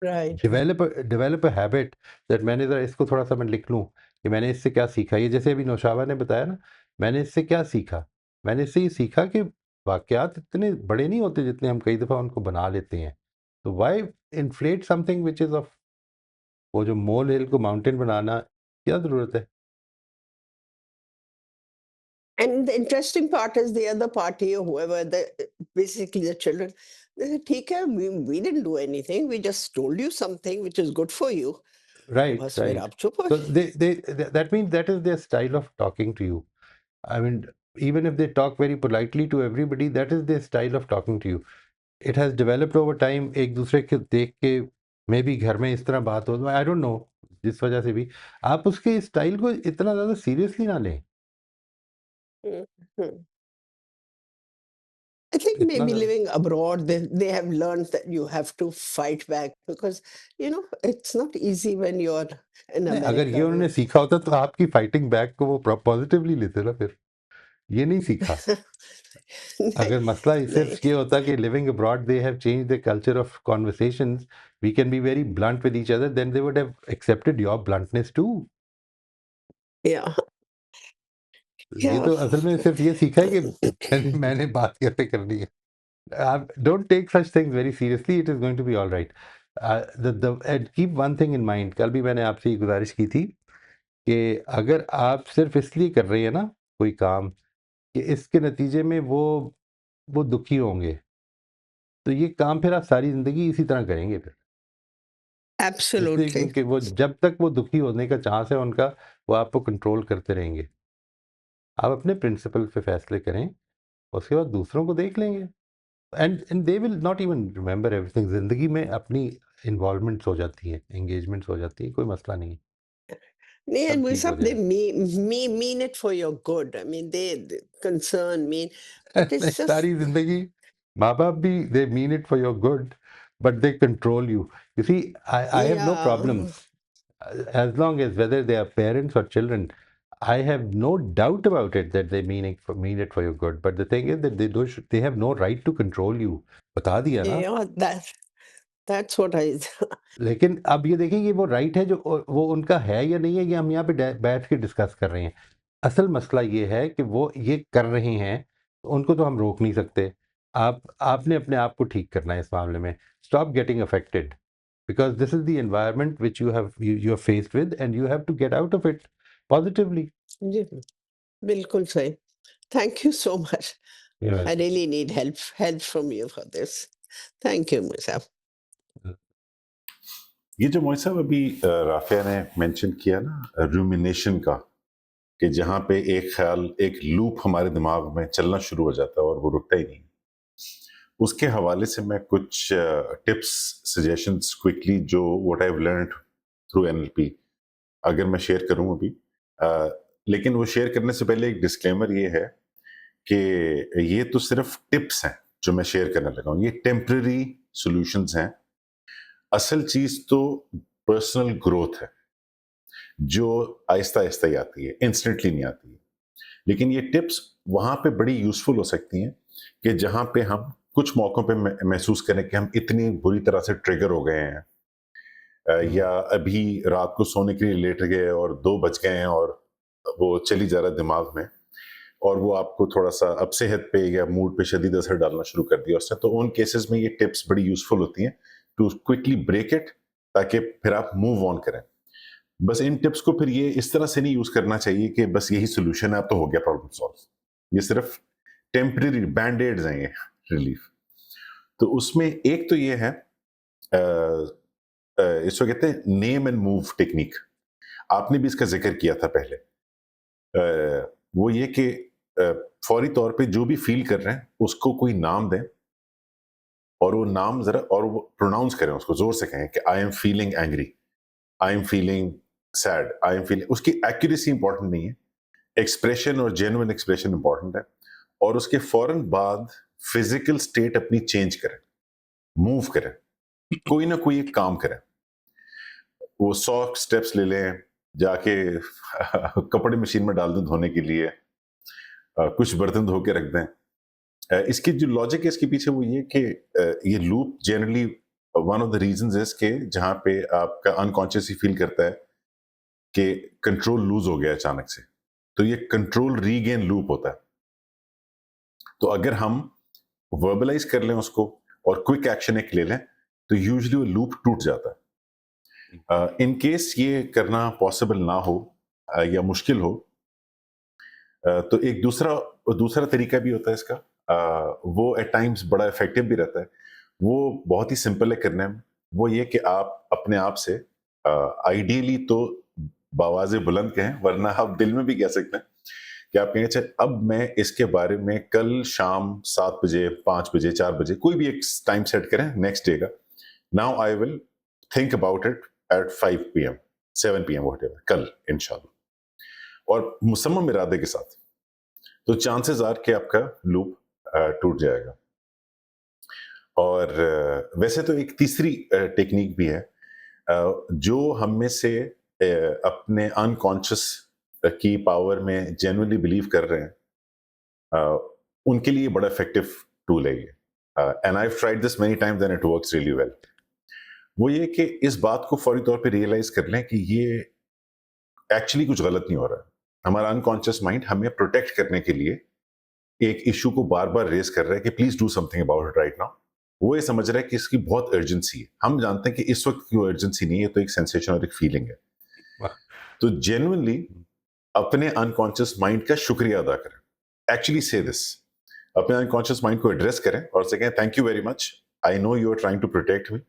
Right, right. Develop a habit that मैंने ज़रा इसको थोड़ा-सा मैं लिख लूँ कि मैंने इससे क्या सीखा। ये जैसे अभी नौशाबा ने बताया ना, मैंने इससे क्या सीखा? मैंने इससे ये सीखा कि वाक़यात इतने बड़े नहीं होते जितने हम कई दफ़ा उनको बना लेते हैं। तो why inflate something which is of वो जो मोल हिल को माउंटेन बनाना, क्या ज़रूरत है? And the interesting part is the other party or whoever, basically the children, they say, ठीक है, we didn't do anything. We just told you something which is good for you. तो Right, बस फिर right. आप चुप हो So गए। that means that is their style of talking to you. I mean, even if they talk very politely to everybody, that is their style of talking to you. It has developed over time, एक दूसरे के देख के may be घर में इस तरह बात हो, आई डोंट नो, जिस वजह से भी आप उसके स्टाइल को इतना ज़्यादा सीरियसली ना लें, हुँ, हुँ। I think इतना maybe ज़्यादा living abroad, they have learned that you have to fight back because, it's not easy when you're in नहीं, अगर ये America. उन्होंने सीखा होता तो आपकी फाइटिंग बैक को वो पॉजिटिवली लेते ना फिर। ये नहीं सीखा। नहीं, अगर मसला नहीं। सिर्फ ये होता कि living abroad they have changed the culture of conversations, we can be very blunt with each other, then they would have accepted your bluntness too. Yeah, ये yeah. तो असल में सिर्फ ये सीखा है कि मैंने बात कैसे करनी है। आप don't take such things very seriously, it is going to be alright. The end keep one thing in mind, कल भी मैंने आपसे ये गुज़ारिश की थी कि अगर आप सिर्फ इसलिए कर रही हैं ना कोई काम कि इसके नतीजे में वो दुखी होंगे, तो ये काम फिर आप सारी ज़िंदगी इसी तरह करेंगे फिर। इसलिए Absolutely. क्योंकि वो जब तक वो दुखी होने का चांस है उनका, वो आपको कंट्रोल करते रहेंगे। आप अपने प्रिंसिपल पे फैसले करें, उसके बाद दूसरों को देख लेंगे। And they will not even remember everything. ज़िंदगी में अपनी इन्वॉल्वमेंट्स हो जाती हैं, एंगेजमेंट्स हो जाती हैं, कोई मसला नहीं है, Yeah, सब and we ठीक हो some they जाएगा। mean it for your good. I mean, they concern mean, but नहीं, it's just सारी ज़िंदगी माँ-बाप भी they mean it for your good, but they control you. You see, I have no problem yeah, as long as whether they are parents or children, I have no doubt about it that they mean it for your good. But the thing is that they have no right to control you. बता दिया ना। yeah. That's what I. लेकिन अब ये देखिए कि वो right है जो वो उनका है या नहीं है, ये हम यहाँ पे बैठ के डिस्कस कर रहे हैं। असल मसला ये है कि वो ये कर रहे हैं, तो उनको तो हम रोक नहीं सकते। आपने अपने आप को ठीक करना है इस मामले में। Stop getting affected because this is the environment which you are faced with and you have to get out of it positively. जी, बिल्कुल सही. Thank you so much. You're I welcome. really need help from you for this. Thank you, Musab. ये जो मोहित साहब अभी राफिया ने mention किया ना rumination का, कि जहां पे एक ख्याल, एक लूप हमारे दिमाग में चलना शुरू हो जाता है और वो रुकता ही नहीं, उसके हवाले से मैं कुछ टिप्स सजेशंस क्विकली जो what I have learned through NLP अगर मैं शेयर करूं अभी, लेकिन वो शेयर करने से पहले एक डिस्क्लेमर ये है कि ये तो सिर्फ टिप्स हैं जो मैं शेयर करने लगा हूं, ये टेम्पररी सॉल्यूशंस हैं। असल चीज तो पर्सनल ग्रोथ है जो आहिस्ता आहिस्ता ही आती है, इंस्टेंटली नहीं आती है। लेकिन ये टिप्स वहां पे बड़ी यूजफुल हो सकती हैं कि जहां पे हम कुछ मौकों पे महसूस करें कि हम इतनी बुरी तरह से ट्रिगर हो गए हैं, या अभी रात को सोने के लिए लेट गए और 2 बज गए हैं और वो चली जा रहा है दिमाग में, और वो आपको थोड़ा सा अब सेहत पे या मूड पे शदीद असर डालना शुरू कर दिया उसने, तो उन केसेस में ये टिप्स बड़ी यूजफुल होती हैं टू क्विकली ब्रेक इट ताकि फिर आप मूव ऑन करें। बस इन टिप्स को फिर ये इस तरह से नहीं यूज करना चाहिए कि बस यही सोल्यूशन है, अब तो हो गया प्रॉब्लम सॉल्व। ये सिर्फ टेम्परेरी बैंड-एड्स हैं, ये रिलीफ। तो उसमें एक तो ये है, इसको कहते हैं नेम एंड मूव टेक्निक। आपने भी इसका जिक्र किया था पहले। वो ये कि फौरी तौर पे जो भी फील कर रहे हैं उसको कोई नाम दें, और वो नाम जरा और वो प्रोनाउंस करें, उसको जोर से कहें कि I am feeling angry, I am feeling sad, I am feeling. उसकी एक्यूरेसी इंपॉर्टेंट नहीं है, एक्सप्रेशन और जेन्युइन एक्सप्रेशन इंपॉर्टेंट है। और उसके फौरन बाद फिजिकल स्टेट अपनी चेंज करें, मूव करें, कोई ना कोई एक काम करें। वो 100 स्टेप्स ले लें, जाके कपड़े मशीन में डाल दें धोने के लिए, कुछ बर्तन धो के रख दें। इसकी जो लॉजिक है इसके पीछे वो ये कि ये loop generally one of the reasons is कि जहां पे आपका अनकॉन्शियस ही फील करता है कि कंट्रोल लूज हो गया अचानक से, तो ये कंट्रोल रीगेन लूप होता है। तो अगर हम वर्बलाइज कर लें उसको और क्विक एक्शन एक ले लें, तो यूजुअली वो लूप टूट जाता है। इन केस ये करना पॉसिबल ना हो या मुश्किल हो, तो एक दूसरा तरीका भी होता है इसका। वो एट टाइम्स बड़ा इफेक्टिव भी रहता है। वो बहुत ही सिंपल है करने में। वो ये कि आप अपने आप से आइडियली तो बावाज़े बुलंद कहें, वरना आप दिल में भी कह सकते हैं कि आप कहें, अच्छा अब मैं इसके बारे में कल शाम 7 बजे, 5 बजे, 4 बजे कोई भी एक टाइम सेट करें नेक्स्ट डे का। Now I will think about it at 5 PM, 7 PM, whatever, कल इंशाल्लाह, और मुसम्मम इरादे के साथ। तो चांसेस आर कि आपका लूप टूट जाएगा। और वैसे तो एक तीसरी टेक्निक भी है, जो हम में से अपने अनकॉन्शियस की पावर में जेन्युइनली बिलीव कर रहे हैं, उनके लिए बड़ा इफेक्टिव टूल है ये। And I have tried this many times and it works really well. वो ये कि इस बात को फौरी तौर पे रियलाइज कर लें कि ये एक्चुअली कुछ गलत नहीं हो रहा है। हमारा अनकॉन्शियस माइंड हमें प्रोटेक्ट करने के लिए एक इशू को बार बार रेज कर रहा है कि please do something about it right now. वो ये समझ रहा है कि इसकी बहुत अर्जेंसी है। हम जानते हैं कि इस वक्त की अर्जेंसी नहीं है, तो एक सेंसेशन और एक फीलिंग है। वाह! तो जेन्युइनली अपने अनकॉन्शियस माइंड का शुक्रिया अदा करें। एक्चुअली से दिस, अपने अनकॉन्शियस माइंड को एड्रेस करें और से कहें, thank you very much, I know you are trying to protect me,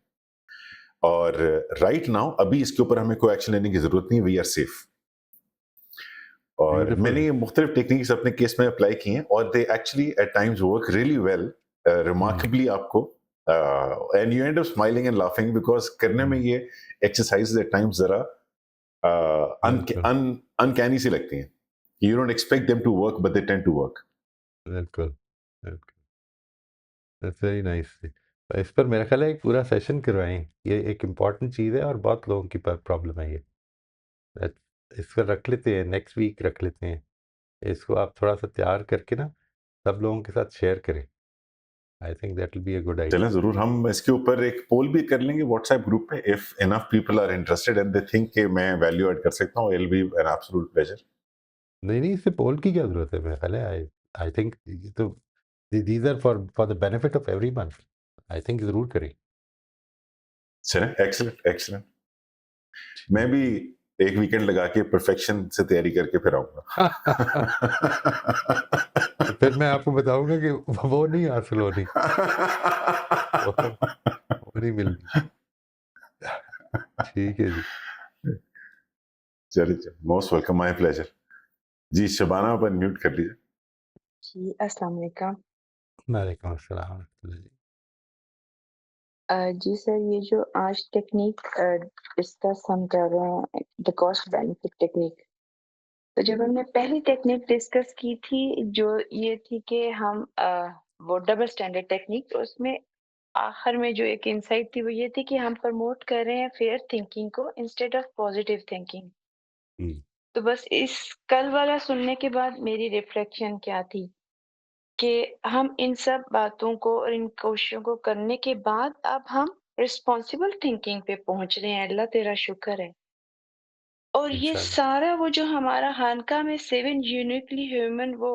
और राइट नाउ अभी इसके ऊपर हमें कोई एक्शन लेने की जरूरत नहीं, वी आर सेफ। और ब्यूटीफुल। मैंने ये मुख्तलिफ टेक्निक्स अपने केस में अप्लाई की हैं, और they actually at times work really well, remarkably आपको, and you end up smiling and laughing, because करने में ये एक्सरसाइज एट टाइम्स जरा बिल्कुल, अनकैनी सी लगती हैं। You don't expect them to work but they tend to work. बिल्कुल, बिल्कुल। That's very nice. इस पर मेरा ख्याल है एक पूरा सेशन करवाएँ। ये एक इम्पोर्टेंट चीज़ है और बहुत लोगों की प्रॉब्लम है ये। दैट इस पर रख लेते हैं, नेक्स्ट वीक रख लेते हैं। इसको आप थोड़ा-सा तैयार करके ना सब लोगों के साथ शेयर करें। I think that will be a good चलें, आइडिया। जरूर हम इसके ऊपर एक पोल भी कर लेंगे व्हाट्सएप ग्रुप पे, if enough people are interested and they think कि मैं वैल्यू ऐड कर सकता हूँ, it will be an absolute pleasure. नहीं, नहीं, इससे पोल की क्या ज़रूरत है? मेरा ख्याल है आई आई थिंक ये तो these are for the benefit of everyone. I think ज़रूर करें। चलें, एक्सीलेंट, एक्सीलेंट। मैं ठीक भी है। एक वीकेंड लगा के परफेक्शन से तैयारी करके फिर आऊंगा। तो फिर मैं आपको बताऊँगा कि वो नहीं हासिल होनी, वो वो नहीं मिलनी। ठीक है जी। चलिए, मोस्ट वेलकम, माय प्लेजर। जी, शबाना आप अनम्यूट कर लीजिए। जी, अस्सलाम वालेकुम। वालेकुम अस्सलाम व रहमतुल्लाह जी। जी सर, ये जो आज टेक्निक डिस्कस हम कर रहे हैं, द कॉस्ट बेनिफिट टेक्निक। तो जब हमने पहली टेक्निक डिस्कस की थी, जो ये थी कि हम वो डबल स्टैंडर्ड टेक्निक, उसमें आखिर में जो एक इनसाइट थी वो ये थी कि हम प्रमोट कर रहे हैं फेयर थिंकिंग को इंस्टेड ऑफ पॉजिटिव थिंकिंग। हुँ, तो बस इस कल वाला सुनने के बाद मेरी रिफ्लेक्शन क्या थी कि हम इन सब बातों को और इन कोशिशों को करने के बाद अब हम रिस्पॉन्सिबल थिंकिंग पे पहुंच रहे हैं। अल्लाह तेरा शुक्र है। और ये इंशाल्लाह। सारा वो जो हमारा हानका में 7 यूनिकली ह्यूमन वो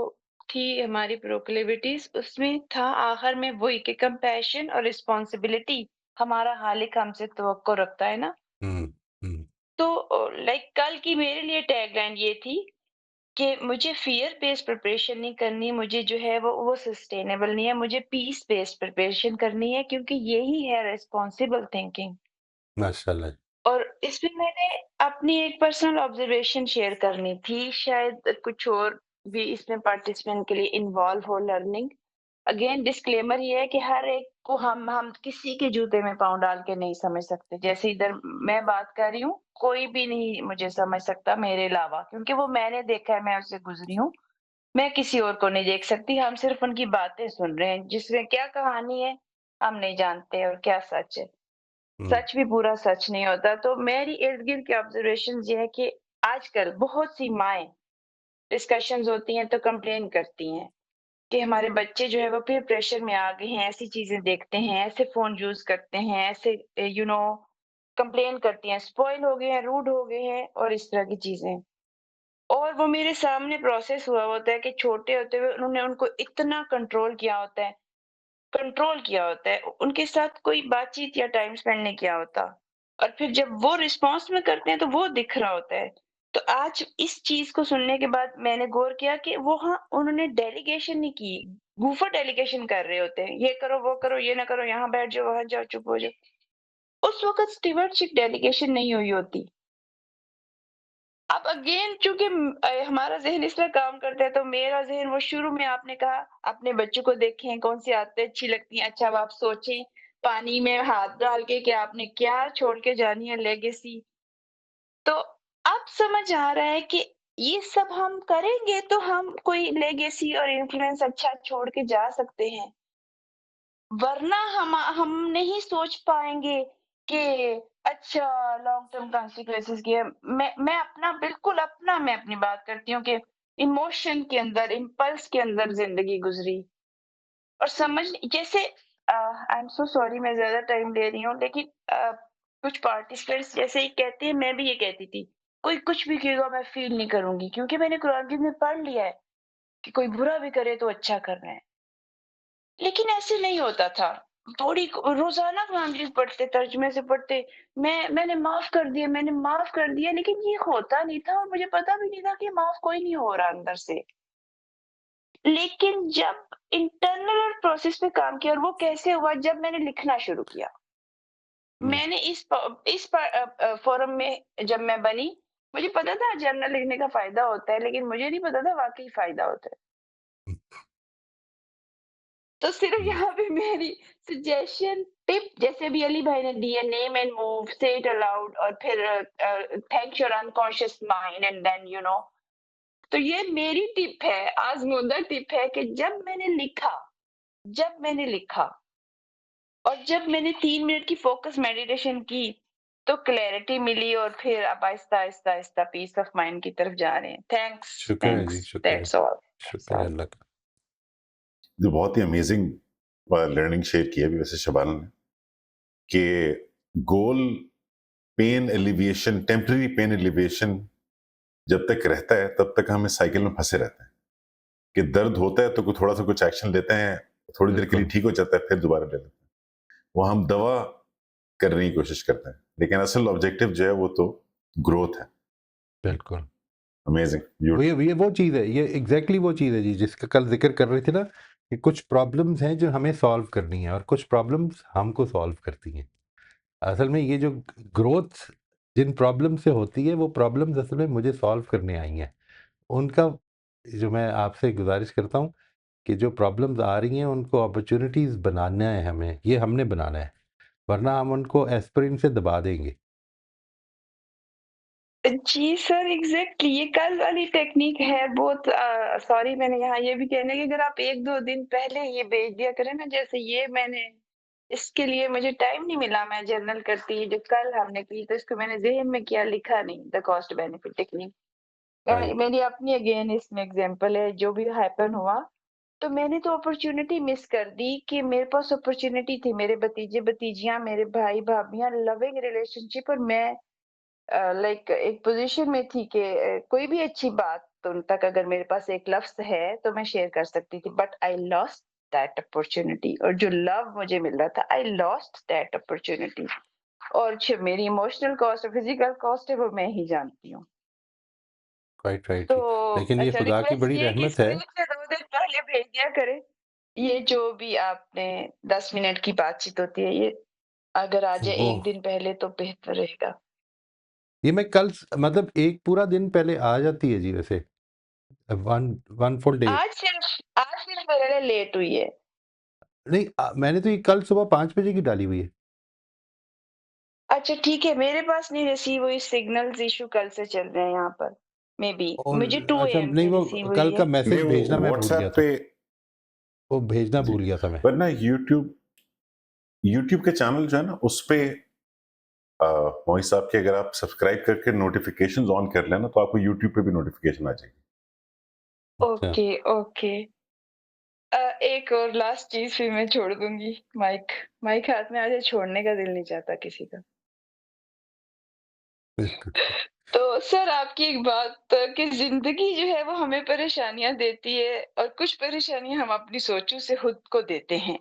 थी हमारी प्रोक्लिविटीज, उसमें था आखिर में वही कि कंपैशन और रिस्पॉन्सिबिलिटी हमारा खालिक हमसे तवक्को रखता है ना। हुँ, हुँ, तो लाइक कल की मेरे लिए टैगलाइन ये थी कि मुझे फ़ियर बेस्ड प्रिपरेशन नहीं करनी, मुझे जो है वो सस्टेनेबल नहीं है, मुझे पीस बेस्ड प्रिपरेशन करनी है, क्योंकि यही है रिस्पॉन्सिबल थिंकिंग। माशाल्लाह। और इसमें मैंने अपनी एक पर्सनल ऑब्जर्वेशन शेयर करनी थी, शायद कुछ और भी इसमें पार्टिसिपेंट के लिए इन्वॉल्व हो लर्निंग। अगेन डिस्क्लेमर ये है कि हर एक को हम किसी के जूते में पाँव डाल के नहीं समझ सकते। जैसे इधर मैं बात कर रही हूँ, कोई भी नहीं मुझे समझ सकता मेरे अलावा, क्योंकि वो मैंने देखा है, मैं उससे गुज़री हूँ। मैं किसी और को नहीं देख सकती, हम सिर्फ़ उनकी बातें सुन रहे हैं, जिसमें क्या कहानी है, हम नहीं जानते और क्या सच है। हुँ, सच भी पूरा सच नहीं होता। तो मेरी इर्द-गिर्द की ऑब्जर्वेशंस ये है कि आजकल बहुत सी माएँ डिस्कशंस होती हैं तो कंप्लेन करती हैं कि हमारे बच्चे जो है वो पीयर प्रेशर में आ गए हैं, ऐसी चीज़ें देखते हैं, ऐसे फ़ोन यूज़ करते हैं, ऐसे कंप्लेन करती हैं, स्पॉइल हो गए हैं, रूड हो गए हैं और इस तरह की चीज़ें। और वो मेरे सामने प्रोसेस हुआ होता है कि छोटे होते हुए उन्होंने उनको इतना कंट्रोल किया होता है, उनके साथ कोई बातचीत या टाइम स्पेंड नहीं किया होता। और फिर जब वो रिस्पॉन्स में करते हैं तो वो दिख रहा होता है। तो आज इस चीज़ को सुनने के बाद मैंने गौर किया कि वो हाँ, उन्होंने डेलीगेशन नहीं की, गूफर डेलीगेशन कर रहे होते हैं। ये करो, वो करो, ये ना करो, यहाँ बैठ जाओ, वहाँ जाओ, चुप हो जाओ। उस वक़्त स्टीवर्डशिप डेलीगेशन नहीं हुई होती। अब अगेन चूँकि हमारा ज़हन इस तरह काम करता है, तो मेरा ज़हन वो शुरू में आपने कहा अपने बच्चों को देखें कौन-सी आदतें अच्छी लगती हैं। अच्छा अब आप सोचें पानी में हाथ डाल के कि आपने क्या छोड़ के जानी है लेगेसी। तो अब समझ आ रहा है कि ये सब हम करेंगे तो हम कोई लेगेसी और इन्फ्लुएंस अच्छा छोड़ के जा सकते हैं। वरना हम नहीं सोच पाएँगे कि अच्छा लॉन्ग टर्म कॉन्सिक्वेंसेज़ क्या है। मैं अपना बिल्कुल अपना मैं अपनी बात करती हूँ कि इमोशन के अंदर, इम्पल्स के अंदर ज़िंदगी गुज़री और समझ जैसे आई एम सो सॉरी मैं ज़्यादा टाइम ले रही हूँ, लेकिन कुछ पार्टिसिपेंट्स जैसे ही कहते हैं, मैं भी ये कहती थी, कोई कुछ भी कहेगा मैं फ़ील नहीं करूँगी, क्योंकि मैंने कुरान शरीफ में पढ़ लिया है कि कोई बुरा भी करे तो अच्छा कर रहे हैं। लेकिन ऐसे नहीं होता था। थोड़ी रोज़ाना कुरान शरीफ पढ़ते, तर्जुमे से पढ़ते, मैंने माफ़ कर दिया, लेकिन ये होता नहीं था और मुझे पता भी नहीं था कि माफ़ कोई नहीं हो रहा अंदर से। लेकिन जब इंटरनल प्रोसेस पे काम किया, और वो कैसे हुआ जब मैंने लिखना शुरू किया। हुँ, मैंने फ़ोरम में जब मैं बनी, मुझे पता था जर्नल लिखने का फ़ायदा होता है, लेकिन मुझे नहीं पता था वाक़ई फ़ायदा होता है। तो सिर्फ हुँ, यहाँ पे मेरी सजेशन टिप, जैसे भी अली भाई ने दी है, name and move, say it aloud, और फिर thank your unconscious mind and then तो ये मेरी टिप है, आज़मूदा टिप है कि जब मैंने लिखा और जब मैंने 3 मिनट की फोकस मेडिटेशन की, तो क्लैरिटी मिली और फिर अब आहिस्ता-आहिस्ता पीस ऑफ माइंड की तरफ जा रहे हैं। थैंक्स, शुक्र है जी, थैंक्स, शुक्र है। दैट्स ऑल, दैट्स शुक्र है ऑल। अल्लाह का। जो बहुत ही अमेजिंग लर्निंग शेयर की है अभी वैसे शबाना ने कि goal pain alleviation, temporary pain alleviation जब तक रहता है तब तक हम इस साइकिल में फंसे रहते हैं कि दर्द होता है तो थोड़ा सा कुछ एक्शन लेते हैं, थोड़ी देर के लिए बिल्कुल, ठीक हो जाता है, फिर दोबारा ले लेते हैं। वो हम दवा करने की कोशिश करते हैं, लेकिन असल ऑब्जेक्टिव जो है वो तो ग्रोथ है। बिल्कुल। अमेजिंग, ये वो चीज़ है, ये एग्ज़ैक्टली वो चीज़ है जी, जिसका कल ज़िक्र कर रहे थे ना कि कुछ प्रॉब्लम्स हैं जो हमें सॉल्व करनी है और कुछ प्रॉब्लम्स हमको सॉल्व करती हैं। असल में ये जो ग्रोथ जिन प्रॉब्लम से होती है, वो प्रॉब्लम्स असल में मुझे सॉल्व करने आई हैं। उनका जो मैं आपसे गुज़ारिश करता हूँ कि जो प्रॉब्लम्स आ रही हैं, उनको अपॉर्च्युनिटीज़ बनाना है हमें, ये हमने बनाना है, वरना हम उनको एस्पिरिन से दबा देंगे। जी सर, एग्ज़ैक्टली ये कल वाली टेक्नीक है बहुत। सॉरी मैंने यहाँ ये भी कहना है कि अगर आप 1-2 दिन पहले ये भेज दिया करें ना, जैसे ये मैंने इसके लिए मुझे टाइम नहीं मिला, मैं जर्नल करती जो कल हमने की, तो इसको मैंने ज़हन में किया, लिखा नहीं, the cost benefit technique. Right, मेरी अपनी अगेन इसमें एग्ज़ाम्पल है, जो भी हैपन हुआ, तो मैंने तो अपॉर्च्युनिटी मिस कर दी कि मेरे पास अपॉर्च्युनिटी थी, मेरे भतीजे-भतीजियाँ, मेरे भाई-भाभियाँ, लविंग रिलेशनशिप, और मैं लाइक एक पोजीशन में थी कि कोई भी अच्छी बात उन तक अगर मेरे पास एक लफ्ज़ है तो मैं शेयर कर सकती थी, but I lost that opportunity, और जो लव मुझे मिल रहा था, आई लॉस्ट दैट अपॉर्चुनिटी। और जो मेरी इमोशनल कॉस्ट और फिजिकल कॉस्ट है वो मैं ही जानती हूँ। राइट राइट तो जी, लेकिन ये अच्छा, खुदा की रिक्वेस्ट बड़ी ये है कि रहमत है। स्क्रीन से 2 दिन पहले भेज दिया करें। ये जो भी आपने 10 मिनट की बातचीत होती है, ये अगर आ जाए वो 1 दिन पहले तो बेहतर रहेगा। ये मैं कल मतलब एक पूरा दिन पहले आ जाती है जी वैसे, वन वन फुल डे। आज सिर्फ मेरे लिए लेट हुई है। नहीं मैंने तो ये कल सुबह 5 बजे की डाली हुई है। अच्छा ठीक है, मेरे पास नहीं रिसीव हुई, सिग्नल्स इश्यू कल से चल रहे हैं यहाँ पर। मेबी और मुझे 2 अच्छा एएम नहीं, पे वो रिसीव हुई कल का है। मैसेज नहीं, भेजना वो मैं भूल गया व्हाट्सएप था, पे वो भेजना जी, भूल गया था मैं। पर ना यूट्यूब के चैनल जो है ना उस पे मोहित साहब के अगर आप सब्सक्राइब करके नोटिफिकेशंस ऑन कर लेना तो आपको यूट्यूब पे भी नोटिफिकेशन आ जाएगी। अच्छा ओके, ओके। एक और लास्ट चीज़ फिर मैं छोड़ दूँगी माइक। माइक हाथ में आ जाए, छोड़ने का दिल नहीं चाहता किसी का। बिल्कुल। तो सर, आपकी एक बात कि ज़िंदगी जो है वो हमें परेशानियाँ देती है और कुछ परेशानियाँ हम अपनी सोचों से खुद को देते हैं।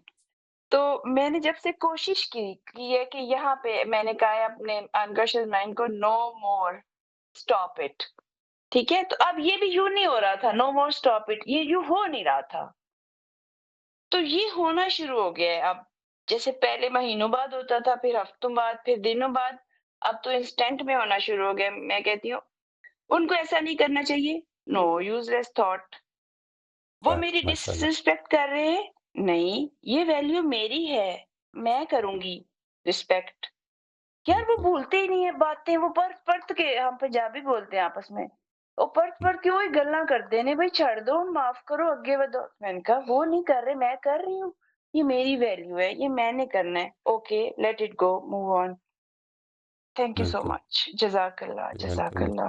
तो मैंने जब से कोशिश की है कि यहाँ पे मैंने कहा है अपने अनकॉन्शियस माइंड को, नो मोर, स्टॉप इट। ठीक है? तो अब ये भी यूँ नहीं हो रहा था, नो मोर स्टॉप इट, ये यूँ हो नहीं रहा था। तो ये होना शुरू हो गया है अब। जैसे पहले महीनों बाद होता था, फिर हफ्तों बाद, फिर दिनों बाद, अब तो इंस्टेंट में होना शुरू हो गया। मैं कहती हूँ, उनको ऐसा नहीं करना चाहिए, नो यूज़लेस थॉट। वो वाह मेरी माशाल्लाह। डिसरिस्पेक्ट कर रहे हैं, नहीं, ये वैल्यू मेरी है, मैं करूँगी रिस्पेक्ट। यार वो बिल्कुल। भूलते ही नहीं है बातें, वो परत-परत के, हम पंजाबी बोलते हैं आपस में, वो परत-परत के वही गल्लां करदे ने, बई छड्ड दो, माफ करो, आगे बढ़ो। मैंने कहा वो नहीं कर रहे, मैं कर रही हूँ। ये मेरी वैल्यू है, ये मैंने करना है। Okay, let it go, move on. Thank you so बिल्कुल। मच। जज़ाकल्लाह, वेलकम। जज़ाकल्लाह।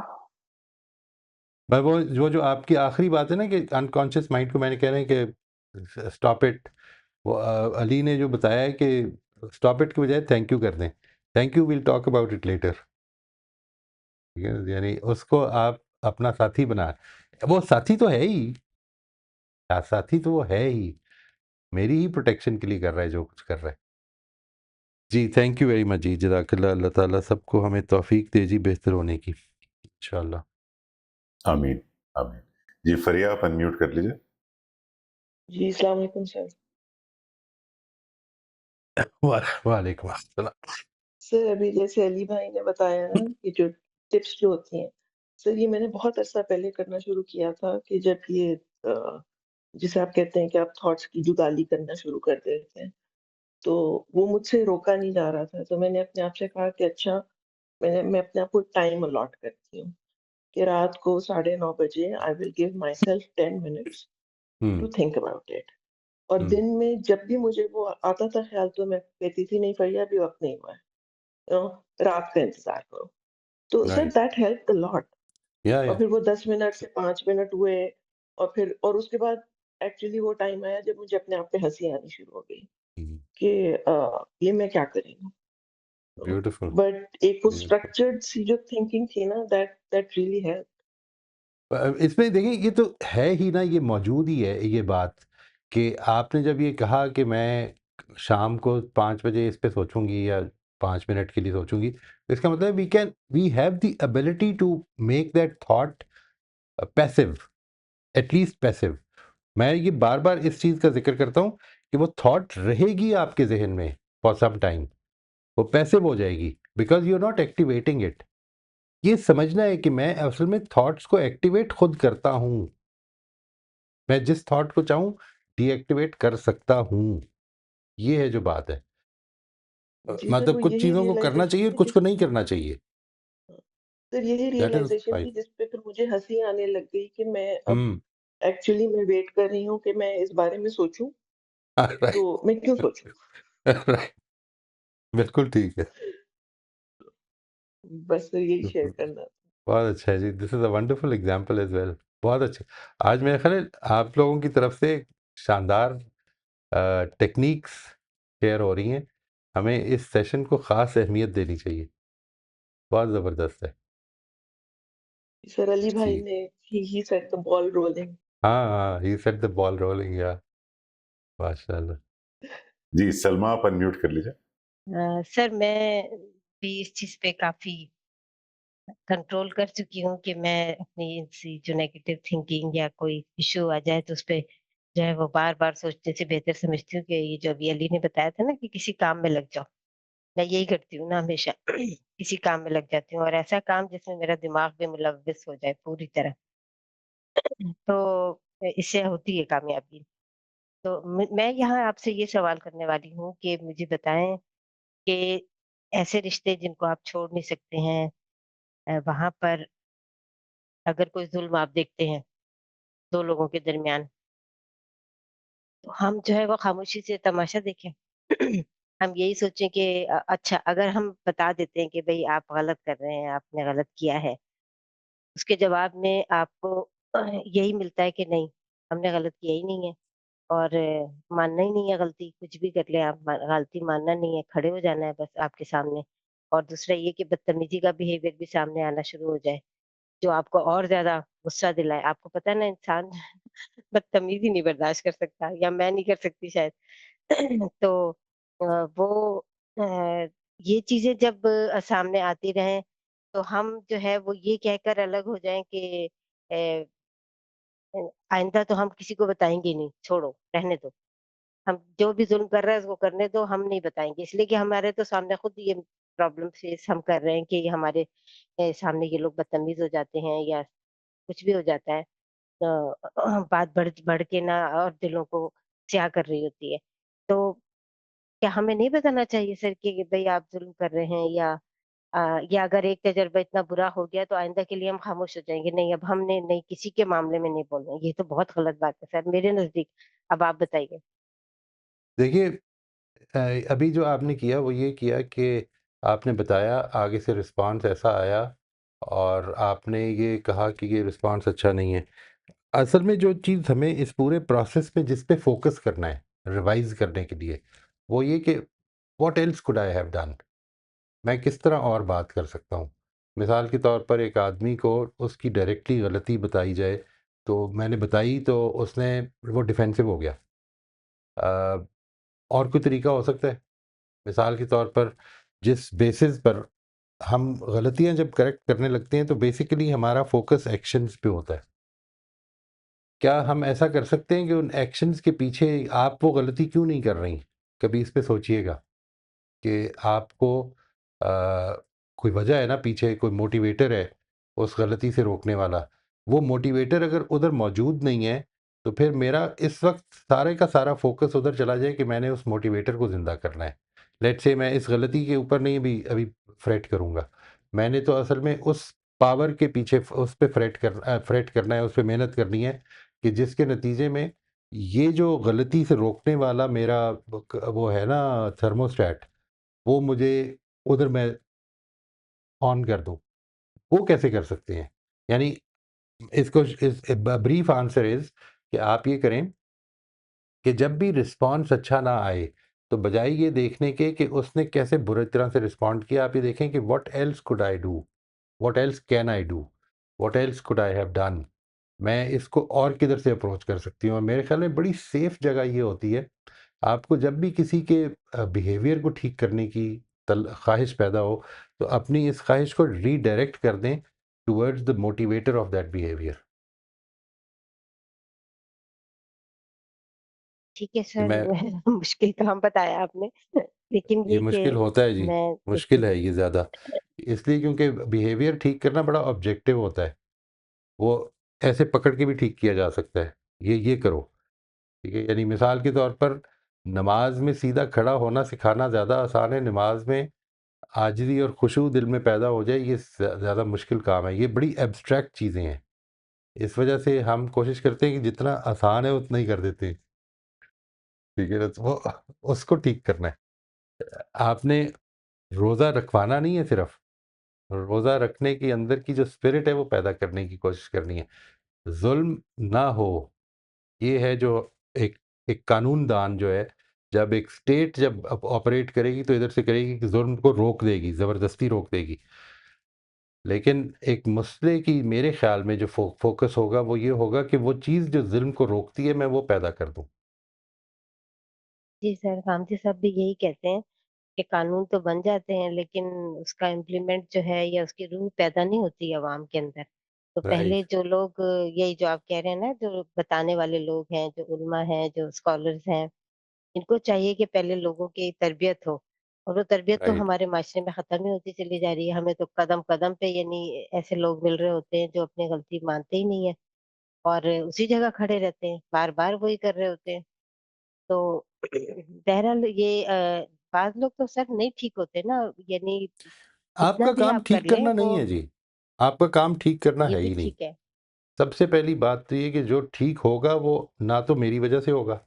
पर वो जो आपकी आखिरी बात है ना कि अनकॉन्शियस माइंड को मैंने कह रहे हैं कि स्टॉप इट, वो अली ने जो बताया है कि स्टॉप इट की बजाय थैंक यू कर दें। Thank you, will talk about it later. ठीक है, यानी उसको आप अपना साथी बना, वो साथी तो है ही, साथी तो वो है ही, मेरी ही प्रोटेक्शन के लिए कर रहा है जो कुछ कर रहा है। जी थैंक यू वेरी मच जी, जज़ाकल्लाह। अल्लाह ताला सबको हमें तौफीक दे जी बेहतर होने की, इंशाल्लाह। आमीन, आमीन। जी फरिया, आप अनम्यूट कर लीजिए। जी, अस्सलाम वालेकुम सर। वालेकुम अस्सलाम। सर, अभी जैसे अली भाई ने बताया ना कि जो टिप्स जो होती हैं, सर ये मैंने बहुत अरसा पहले करना शुरू किया था कि जब ये जिसे आप कहते हैं कि आप थॉट्स की जुगाली करना शुरू कर देते हैं, तो वो मुझसे रोका नहीं जा रहा था। तो मैंने अपने आप से कहा कि अच्छा, मैं अपने आप को टाइम अलॉट करती हूँ कि रात को 9:30 बजे I will give myself 10 minutes to hmm, think about it. और हुँ, दिन में जब भी मुझे वो आता था ख़्याल, तो मैं कहती थी नहीं फरिया, अभी वक़्त नहीं हुआ है। रात का इंतज़ार करो। तो sir right. That helped a lot. और या फिर वो 10 मिनट से 5 मिनट हुए, और उसके बाद एक्चुअली वो टाइम आया जब मुझे अपने आप पे हँसी आनी शुरू हो गई हुँ, कि ये मैं क्या कर रही हूँ? ब्यूटीफुल, बट एक वो ब्यूटीफुल। स्ट्रक्चर्ड सी जो थिंकिंग थी ना, दैट दैट रियली हेल्प्ड। इसमें देखिए ये तो है ही ना, ये मौजूद ही है ये बात कि आपने जब ये कहा कि मैं शाम को 5 बजे इस पे सोचूँगी या 5 मिनट के लिए सोचूँगी, तो इसका मतलब we have the ability to make that thought passive, at least passive. मैं ये बार-बार इस चीज़ का ज़िक्र करता हूँ कि वो थॉट रहेगी आपके ज़हन में फॉर सम टाइम, वो पैसिव हो जाएगी because you are not activating it. ये समझना है कि मैं असल में थॉट्स को एक्टिवेट खुद करता हूँ। मैं जिस थॉट को चाहूँ डीएक्टिवेट कर सकता हूँ। ये है जो बात है। जी सर, मतलब वो कुछ यही चीज़ों को करना रियलाइज़ेशन चाहिए और थी कुछ जिस को नहीं करना चाहिए। सर यही दैट इज़ रियलाइज़ेशन थी राइट। जिस पे फिर मुझे हँसी आने लग गई कि मैं अब हुँ। एक्चुअली मैं वेट कर रही हूँ कि मैं इस बारे में सोचूँ, राइट। तो मैं क्यों सोचूँ? राइट। बिल्कुल ठीक है। बस सर यही शेयर करना था। बहुत अच्छा है जी। This is a wonderful example as well. बहुत अच्छा। आज मेरा ख़्याल है आप लोगों की तरफ से शानदार टेक्नीक्स शेयर हो रही हैं। हमें इस सेशन को ख़ास अहमियत देनी चाहिए। बहुत ज़बरदस्त है। सर अली भाई जी। ने ही सेट द बॉल रोलिंग। हाँ, हाँ, ही सेट द बॉल रोलिंग या माशाल्लाह। जी, सलमा आप अनम्यूट कर लीजिए। सर मैं भी इस चीज़ पे काफ़ी कंट्रोल कर चुकी हूँ कि मैं अपनी ऐसी जो नेगेटिव थिंकिंग या कोई इश्यू आ जाए तो उसपे जो है वो बार-बार सोचने से बेहतर समझती हूँ कि ये जो अभी अली ने बताया था ना कि किसी काम में लग जाओ। मैं यही करती हूँ ना हमेशा किसी काम में लग जाती हूँ और ऐसा काम जिसमें मेरा दिमाग भी मुलव्विस हो जाए पूरी तरह। तो इससे होती है कामयाबी। तो मैं यहाँ आपसे ये सवाल करने वाली हूँ कि मुझे बताएँ कि ऐसे रिश्ते जिनको आप छोड़ नहीं सकते हैं वहाँ पर अगर कोई ज़ुल्म आप देखते हैं 2 लोगों के दरमियान, तो हम जो है वो खामोशी से तमाशा देखें। हम यही सोचें कि अच्छा अगर हम बता देते हैं कि भई आप गलत कर रहे हैं, आपने गलत किया है, उसके जवाब में आपको यही मिलता है कि नहीं, हमने गलत किया ही नहीं है और मानना ही नहीं है गलती, कुछ भी कर लें आप गलती मानना नहीं है, खड़े हो जाना है बस आपके सामने। और दूसरा ये कि बदतमीज़ी का बिहेवियर भी सामने आना शुरू हो जाए। जो आपको और ज़्यादा गुस्सा दिलाए। आपको पता है ना इंसान बदतमीज़ी नहीं बर्दाश्त कर सकता या मैं नहीं कर सकती शायद। तो वो अ, ये चीज़ें जब सामने आती रहें, तो हम जो है वो ये कहकर अलग हो जाएँ कि अ आइंदा तो हम किसी को बताएँगे नहीं, छोड़ो, रहने दो। हम जो भी ज़ुल्म कर रहा है उसको करने दो, हम नहीं बताएँगे। इसलिए कि हमारे तो सामने खुद ये प्रॉब्लम फेस हम कर रहे हैं कि हमारे सामने ये लोग बदतमीज़ हो जाते हैं या कुछ भी हो जाता है। बात बढ़ बढ़ के ना और दिलों को स्याह कर रही होती है। तो क्या हमें नहीं बताना चाहिए सर कि भई आप ज़ुल्म कर रहे हैं या अगर एक तजर्बा इतना बुरा हो गया तो आइंदा के लिए हम खामोश हो जाएँगे, नहीं अब हमने नहीं किसी के मामले में नहीं बोलना है। ये तो बहुत गलत बात है सर मेरे नज़दीक। अब आप बताइए? देखिए अभी जो आपने किया वो ये किया कि आपने बताया, आगे से रिस्पॉन्स ऐसा आया और आपने ये कहा कि ये रिस्पॉन्स अच्छा नहीं है। असल में जो चीज़ हमें इस पूरे प्रोसेस में जिस पे फ़ोकस करना है, रिवाइज़ करने के लिए, वो ये कि what else could I have done? मैं किस तरह और बात कर सकता हूँ? मिसाल के तौर पर एक आदमी को उसकी डायरेक्टली गलती बताई जाए, तो मैंने बताई तो उसने वो डिफेंसिव हो गया। और कोई तरीका हो सकता है? मिसाल के तौर पर जिस बेसिस पर हम गलतियाँ जब करेक्ट करने लगते हैं, तो बेसिकली हमारा फ़ोकस एक्शंस पे होता है। क्या हम ऐसा कर सकते हैं कि उन एक्शंस के पीछे आप वो गलती क्यों नहीं कर रही? कभी इस पे सोचिएगा कि आपको कोई वजह है ना पीछे, कोई मोटिवेटर है उस गलती से रोकने वाला। वो मोटिवेटर अगर उधर मौजूद नहीं है, तो फिर मेरा इस वक़्त सारे का सारा फ़ोकस उधर चला जाए कि मैंने उस मोटिवेटर को ज़िंदा करना है। लेट्स से मैं इस गलती के ऊपर नहीं अभी फ्रेट करूँगा। मैंने तो असल में उस पावर के पीछे उस पे फ्रेट करना है, उस पे मेहनत करनी है कि जिसके नतीजे में ये जो गलती से रोकने वाला मेरा वो है ना थर्मोस्टेट, वो मुझे उधर मैं ऑन कर दूँ। वो कैसे कर सकते हैं? यानी इसको इस ब ब्रीफ आंसर इज़ कि आप ये करें कि जब भी रिस्पॉन्स अच्छा ना आए, तो बजाय ये देखने के कि उसने कैसे बुरी तरह से रिस्पॉन्ड किया, आप ये देखें कि what else could I do? What else can I do? What else could I have done? मैं इसको और किधर से अप्रोच कर सकती हूँ? और मेरे ख़्याल में बड़ी सेफ़ जगह ये होती है, आपको जब भी किसी के बिहेवियर को ठीक करने की ख़्वाहिश पैदा हो, तो अपनी इस ख़्वाहिश को रीडायरेक्ट कर दें towards the motivator of that behaviour. ठीक है कि सर, मैं मुश्किल काम बताया आपने। लेकिन ये ये कि मुश्किल होता है जी, मैं देखती मुश्किल है ये ज़्यादा। इसलिए क्योंकि बिहेवियर ठीक करना बड़ा ऑब्जेक्टिव होता है। वो ऐसे पकड़ के भी ठीक किया जा सकता है। ये करो, ठीक है? यानी मिसाल के तौर पर नमाज़ में सीधा खड़ा होना सिखाना ज़्यादा आसान है, नमाज़ में आजिज़ी और खुशू दिल में पैदा हो जाए, ये ज़्यादा मुश्किल काम है। ये बड़ी एब्स्ट्रैक्ट चीज़ें हैं। इस वजह से हम कोशिश करते हैं कि जितना आसान है उतना ही कर देते हैं, ठीक है ना? तो वो उसको ठीक करना है। आपने रोज़ा रखवाना नहीं है सिर्फ़, रोज़ा रखने के अंदर की जो स्पिरिट है वो पैदा करने की कोशिश करनी है। ज़ुल्म ना हो, ये है जो एक एक कानूनदान जो है, जब एक स्टेट जब ऑपरेट करेगी तो इधर से करेगी कि ज़ुल्म को रोक देगी, ज़बरदस्ती रोक देगी। लेकिन एक मसले की मेरे ख़्याल में जो फ़ोकस होगा वो ये होगा कि वो चीज़ जो ज़ुल्म को रोकती है मैं वो पैदा कर दूँ। जी सर, कामती साहब भी यही कहते हैं कि कानून तो बन जाते हैं लेकिन उसका इम्प्लीमेंट जो है या उसकी रूह पैदा नहीं होती अवाम के अंदर। तो पहले राइट, जो लोग यही जो आप कह रहे हैं ना, जो बताने वाले लोग हैं, जो उलमा हैं, जो स्कॉलर्स हैं, इनको चाहिए कि पहले लोगों की तरबियत हो और वो तरबियत तो राइट। हमारे माशरे में खत्म ही होती चली जा रही है। हमें तो कदम-कदम पे यानी ऐसे लोग मिल रहे होते हैं जो अपनी गलती मानते ही नहीं है और उसी जगह खड़े रहते हैं, बार-बार वही कर रहे होते हैं। तो बहरहाल ये बाज़ लोग तो सर नहीं ठीक होते ना, यानी जितना आपका भी काम आप कर ठीक लें करना वो नहीं है जी, आपका काम ठीक करना ये है भी ही नहीं। ठीक है। सबसे पहली बात तो ये कि जो ठीक होगा वो ना तो मेरी वजह से होगा,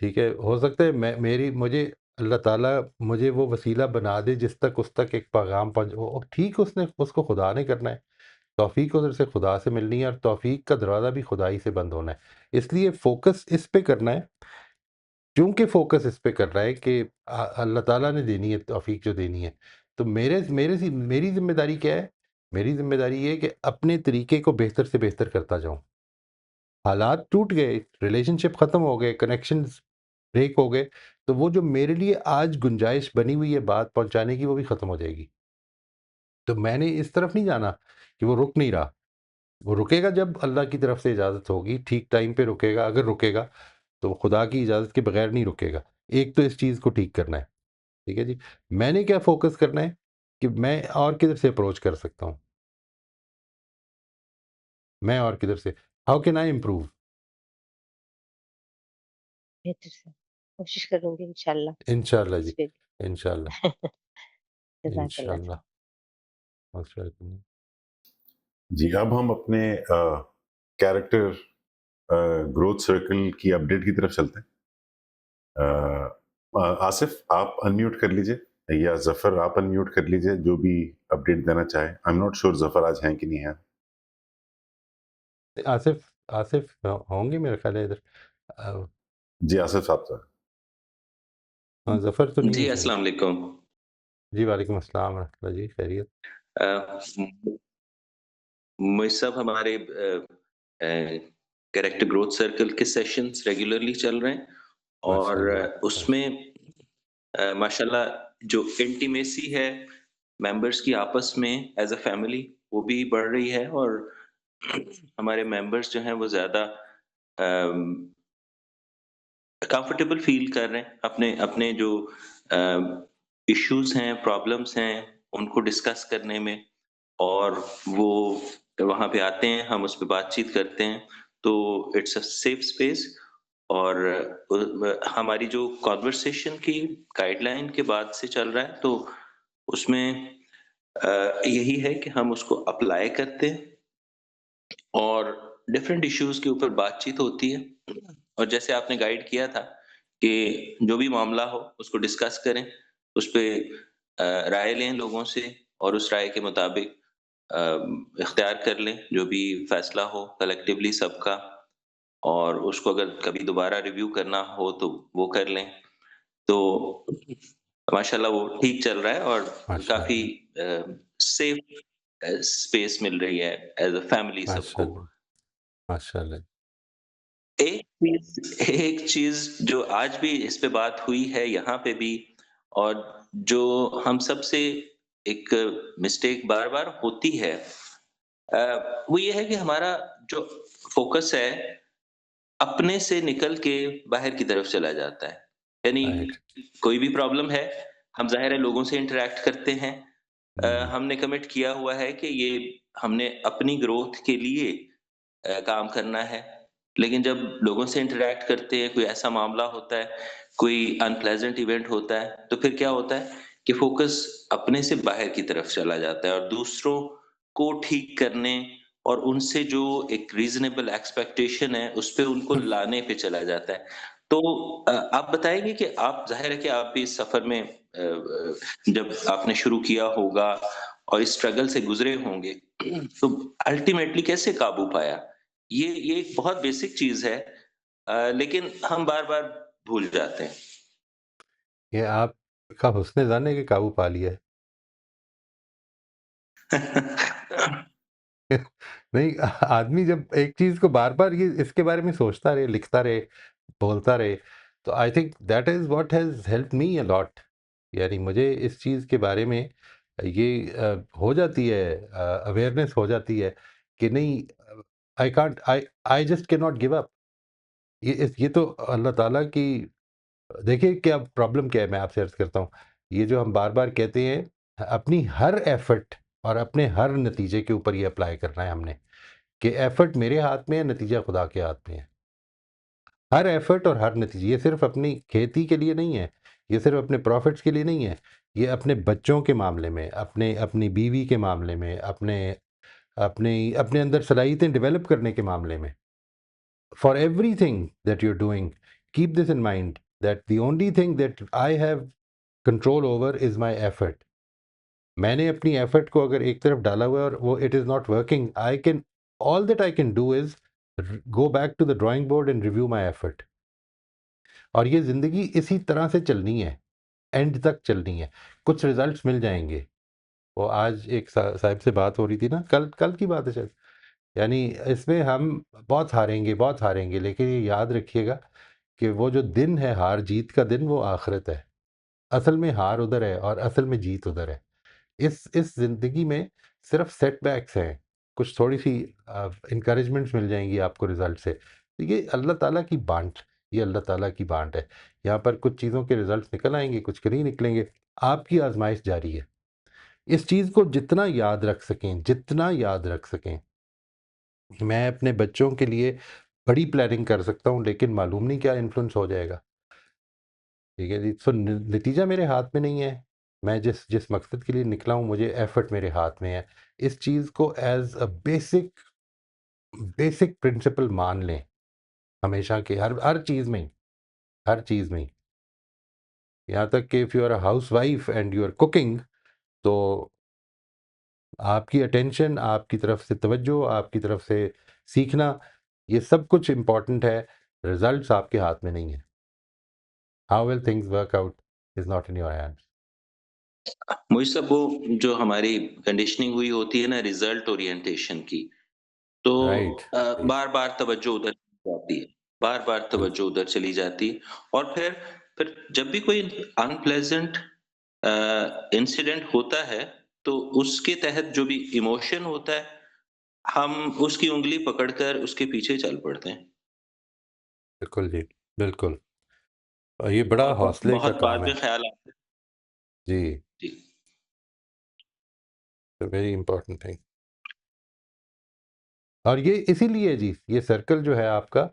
ठीक है? हो सकता है मैं मेरी मुझे अल्लाह ताला मुझे वो वसीला बना दे जिस तक उस तक एक पैगाम पहुँच वो ठीक उसने उसको खुदा ने करना है। तौफ़ीक उधर से खुदा से मिलनी है और तौफ़ीक का दरवाज़ा भी खुदा ही से बंद होना है। इसलिए फ़ोकस इस पे करना है, क्योंकि फ़ोकस इस पे कर रहा है कि अल्लाह ताला ने देनी है तौफ़ीक जो देनी है। तो मेरी ज़िम्मेदारी क्या है? मेरी ज़िम्मेदारी ये है कि अपने तरीके को बेहतर से बेहतर करता जाऊँ। हालात टूट गए, रिलेशनशिप ख़त्म हो गए, कनेक्शंस ब्रेक हो गए, तो वो जो मेरे लिए आज गुंजाइश बनी हुई है बात पहुँचाने की, वो भी ख़त्म हो जाएगी। तो मैंने इस तरफ नहीं जाना कि वो रुक नहीं रहा। वो रुकेगा जब अल्लाह की तरफ से इजाज़त होगी, ठीक टाइम पे रुकेगा, अगर रुकेगा, तो खुदा की इजाज़त के बगैर नहीं रुकेगा। एक तो इस चीज़ को ठीक करना है, ठीक है जी? मैंने क्या फ़ोकस करना है कि मैं और किधर से अप्रोच कर सकता हूँ? मैं और किधर से हाउ कैन आई इम्प्रूव? बेहतर से कोशिश करूँगी इंशाअल्लाह इंशाअल्लाह इस जी, पे इंशाअल्लाह, जज़ाकल्लाह सर। इंशाअल्लाह। Most welcome. जी, अब हम अपने कैरेक्टर ग्रोथ सर्कल की अपडेट की तरफ चलते हैं। आसिफ, आप अनम्यूट कर लीजिए या जफर आप अनम्यूट कर लीजिए, जो भी अपडेट देना चाहे। I am not sure Zafar आज हैं कि नहीं है। आसिफ आसिफ होंगे मेरे ख़्याल है इधर। अ, जी आसिफ साहब सर। हाँ, ज़फ़र तो नहीं है जी, शायद। अस्सलाम वालेकुम। जी, वालेकुम अस्सलाम रहमतुल्लाह जी, खैरियत? अ, मैं सब हमारे कैरेक्टर ग्रोथ सर्कल के सेशंस रेगुलरली चल रहे हैं और माशाअल्लाह, उसमें माशाल्लाह जो इंटीमेसी है मेंबर्स की आपस में एज़ अ फैमिली वो भी बढ़ रही है और हमारे मेंबर्स जो हैं वो ज़्यादा अम कंफर्टेबल फ़ील कर रहे हैं, अपने अपने जो इश्यूज़ हैं, प्रॉब्लम्स हैं, उनको डिस्कस करने में और वो वहाँ पे आते हैं, हम उस पे बातचीत करते हैं, तो इट्स अ सेफ स्पेस और हमारी जो कन्वर्सेशन की गाइडलाइन के बाद से चल रहा है, तो उसमें यही है कि हम उसको अप्लाई करते हैं और डिफरेंट इश्यूज के ऊपर बातचीत होती है और जैसे आपने गाइड किया था कि जो भी मामला हो उसको डिस्कस करें, उस पे राय लें लोगों से और उस राय के मुताबिक इख्तियार कर लें जो भी फैसला हो कलेक्टिवली सबका और उसको अगर कभी दोबारा रिव्यू करना हो तो वो कर लें। तो माशाल्लाह वो ठीक चल रहा है और काफ़ी माशाअल्लाह, सेफ स्पेस मिल रही है एज़ अ फैमिली सबको। माशाअल्लाह, माशाअल्लाह। एक चीज़ जो आज भी इस पे बात हुई है यहाँ पे भी और जो हम सबसे एक मिस्टेक बार-बार होती है वो ये है कि हमारा जो फ़ोकस है अपने से निकल के बाहर की तरफ चला जाता है। यानी राइट। कोई भी प्रॉब्लम है, हम ज़ाहिर है लोगों से इंटरैक्ट करते हैं। हुँ, हमने कमिट किया हुआ है कि ये हमने अपनी ग्रोथ के लिए काम करना है। लेकिन जब लोगों से इंटरैक्ट करते हैं, कोई ऐसा मामला होता है, कोई अनप्लेज़ेंट इवेंट होता है, तो फिर क्या होता है कि फ़ोकस अपने से बाहर की तरफ चला जाता है और दूसरों को ठीक करने और उनसे जो एक रीज़नेबल एक्सपेक्टेशन है, उस पे उनको लाने पे चला जाता है। तो आप बताएँगे कि आप ज़ाहिर है कि आप भी इस सफ़र में जब आपने शुरू किया होगा और इस स्ट्रगल से गुज़रे होंगे, तो अल्टीमेटली कैसे काबू पाया? ये एक बहुत बेसिक चीज़ है लेकिन हम बार-बार भूल जाते हैं। ये आपका हुस्न ज़न है कि काबू पा लिया है। नहीं, आदमी जब एक चीज़ को बार-बार ये इसके बारे में सोचता रहे, लिखता रहे, बोलता रहे, तो आई think that is what has helped me a lot. यानी मुझे इस चीज़ के बारे में ये हो जाती है, अवेयरनेस हो जाती है कि नहीं, I can't, I just can not give up. ये तो अल्लाह ताला की, देखिए क्या प्रॉब्लम क्या है, मैं आपसे अर्ज़ करता हूँ। ये जो हम बार-बार कहते हैं, अपनी हर एफ़र्ट और अपने हर नतीजे के ऊपर ये अप्लाई करना है हमने, कि एफ़र्ट मेरे हाथ में है, नतीजा खुदा के हाथ में है। हर एफ़र्ट और हर नतीजे, ये सिर्फ़ अपनी खेती के लिए नहीं है, ये सिर्फ़ अपने प्रॉफ़िट्स के लिए नहीं है, ये अपने बच्चों के मामले में, अपनी बीवी के मामले में, अपने अंदर सलाहियतें डेवलप करने के मामले में। For everything that you're doing, keep this in mind that the only thing that I have control over is my effort. मैंने अपनी एफर्ट को अगर एक तरफ डाला हुआ है और वो it is not working, I can, all that I can do is go back to the drawing board and review my effort. और ये ज़िंदगी इसी तरह से चलनी है, एंड तक चलनी है। कुछ रिजल्ट्स मिल जाएंगे। वो आज एक साहब से बात हो रही थी ना, कल कल की बात है शायद, यानी इसमें हम बहुत हारेंगे, बहुत हारेंगे, लेकिन ये याद रखिएगा कि वो जो दिन है हार जीत का दिन, वो आखिरत है। असल में हार उधर है और असल में जीत उधर है। इस ज़िंदगी में सिर्फ सेटबैक्स हैं, कुछ थोड़ी-सी एनकरेजमेंट्स मिल जाएँगी आपको रिज़ल्ट से। तो ये अल्लाह ताला की बाँट, ये अल्लाह ताला की बाँट है। यहाँ पर कुछ चीज़ों के रिज़ल्ट्स निकल आएँगे, कुछ के नहीं निकलेंगे। आपकी आज़माइश जारी है। इस चीज़ को जितना याद रख सकें, जितना याद रख सकें। मैं अपने बच्चों के लिए बड़ी प्लानिंग कर सकता हूँ, लेकिन मालूम नहीं क्या इन्फ्लुएंस हो जाएगा। ठीक है जी? सो नतीजा मेरे हाथ में नहीं है। मैं जिस जिस मकसद के लिए निकला हूँ, मुझे एफर्ट मेरे हाथ में है। इस चीज़ को एज़ अ बेसिक प्रिंसिपल मान लें, हमेशा के हर हर चीज़ में ही, हर चीज़ में ही। यहाँ तक कि if you are a housewife and you are cooking, तो आपकी अटेंशन, आपकी तरफ से तवज्जो, आपकी तरफ से सीखना, ये सब कुछ इम्पोर्टेंट है। रिज़ल्ट्स आपके हाथ में नहीं है। How will things work out is not in your hands. मुझे सब वो जो हमारी कंडीशनिंग हुई होती है ना रिजल्ट ओरिएंटेशन की, तो राइट, राइट। बार-बार तवज्जो उधर जाती है, बार-बार बिल तवज्जो उधर चली जाती है और फिर जब भी कोई अनप्लेज़ेंट इंसिडेंट होता है, तो उसके तहत जो भी इमोशन होता है, हम उसकी उँगली पकड़कर उसके पीछे चल पड़ते हैं बिल्कुल जी, बिल्कुल। और ये बड़ा और हौसले का बहुत काम बाद है। में ख़्याल आता है। जी, जी। A very important thing. और ये इसीलिए जी, ये सर्कल जो है आपका,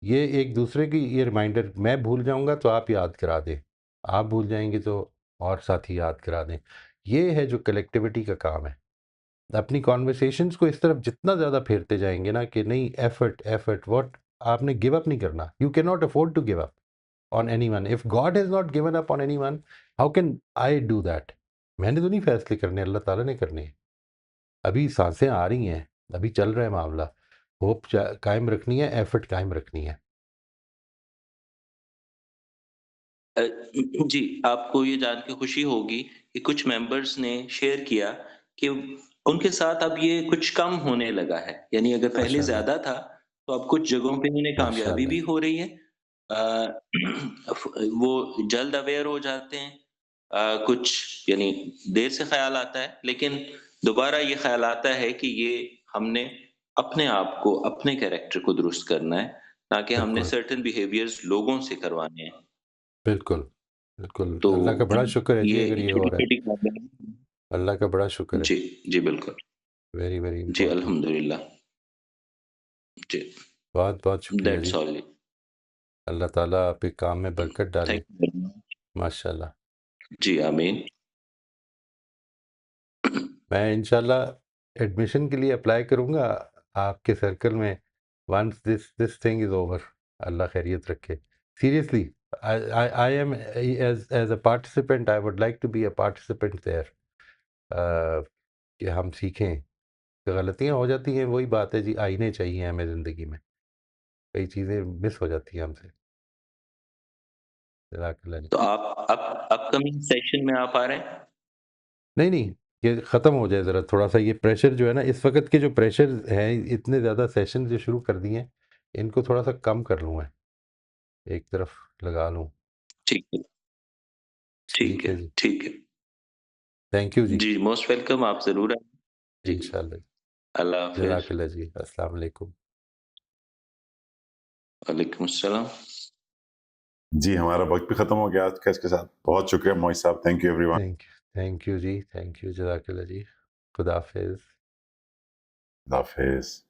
ये एक दूसरे की ये रिमाइंडर, मैं भूल जाऊँगा तो आप याद करा दें, आप भूल जाएँगे तो और साथी याद करा दें। ये है जो कलेक्टिविटी का काम है। अपनी कन्वर्सेशंस को इस तरफ जितना ज़्यादा फेरते जाएँगे ना कि नहीं, एफर्ट, एफर्ट, व्हाट, आपने गिव अप नहीं करना। You can not afford to give up on anyone. If God has not given up on anyone, how can I do that? मैंने तो नहीं फैसले करने, अल्लाह ताला ने करने हैं। अभी सांसें आ रही हैं, अभी चल रहा है मामला। होप कायम रखनी है, एफर्ट कायम रखनी है। अ, जी, आपको ये जान के खुशी होगी कि कुछ मेंबर्स ने शेयर किया कि उनके साथ अब ये कुछ कम होने लगा है। यानी अगर पहले माशाअल्लाह, ज़्यादा था, तो अब कुछ जगहों पे उन्हें कामयाबी भी माशाअल्लाह। हो रही है। अ, वो जल्द अवेयर हो जाते हैं। कुछ यानी देर से ख़्याल आता है, लेकिन दोबारा ये ख़्याल आता है कि ये हमने अपने आप को, अपने कैरेक्टर को दुरुस्त करना है, ना कि हमने बिल्कुल, सर्टेन बिहेवियर्स लोगों से करवाने हैं। बिल्कुल, बिल्कुल। तो अल्लाह का बड़ा शुक्र है जी ये अगर ये हो रहा है। छोटी-छोटी प्रॉब्लम अल्लाह का बड़ा शुक्र है। जी, जी बिल्कुल। वेरी, वेरी जी, इम्पोर्टेंट। अल्हम्दुलिल्लाह। जी, बहुत-बहुत शुक्रिया दैट्स जी। ऑल। अल्लाह ताला आपके काम में बरकत थैंक डाले। You very much. माशाअल्लाह। जी, आमीन। मैं इंशाल्लाह एडमिशन के लिए अप्लाई करूँगा आपके सर्कल में, once this thing is over. अल्लाह खैरियत रखे। Seriously, I am as a participant, I would like to be a participant there. कि हम सीखें। गलतियाँ हो जाती हैं, वही बात है जी, आईने चाहिए हमें ज़िंदगी में। कई चीज़ें मिस हो जाती हैं हमसे। जज़ाकल्लाह जी। तो आप अप अपकमिंग सेशन में आप आ रहे हैं? नहीं, नहीं, ये ख़त्म हो जाए ज़रा, थोड़ा-सा ये प्रेशर जो है ना, इस वक़्त के जो प्रेशर हैं, इतने ज़्यादा सेशन जो शुरू कर दिए हैं, इनको थोड़ा-सा कम कर लूँ मैं। एक तरफ लगा लूँ। ठीक है, ठीक ठीक है है, जी। ठीक है। थैंक यू जी। जी, मोस्ट वेलकम, आप ज़रूर आएँ। जी, इंशाल्लाह। अल्लाह हाफ़िज़। जज़ाकल्लाह जी। अस्सलाम वालेकुम। वालेकुम अस्सलाम। जी, हमारा वक़्त भी ख़त्म हो गया आज का इसके साथ। बहुत शुक्रिया मोइज़ साहब, thank you everyone. Thank you जी, थैंक यू, जज़ाकल्लाह जी। खुदा हाफ़िज़। खुदा हाफ़िज़।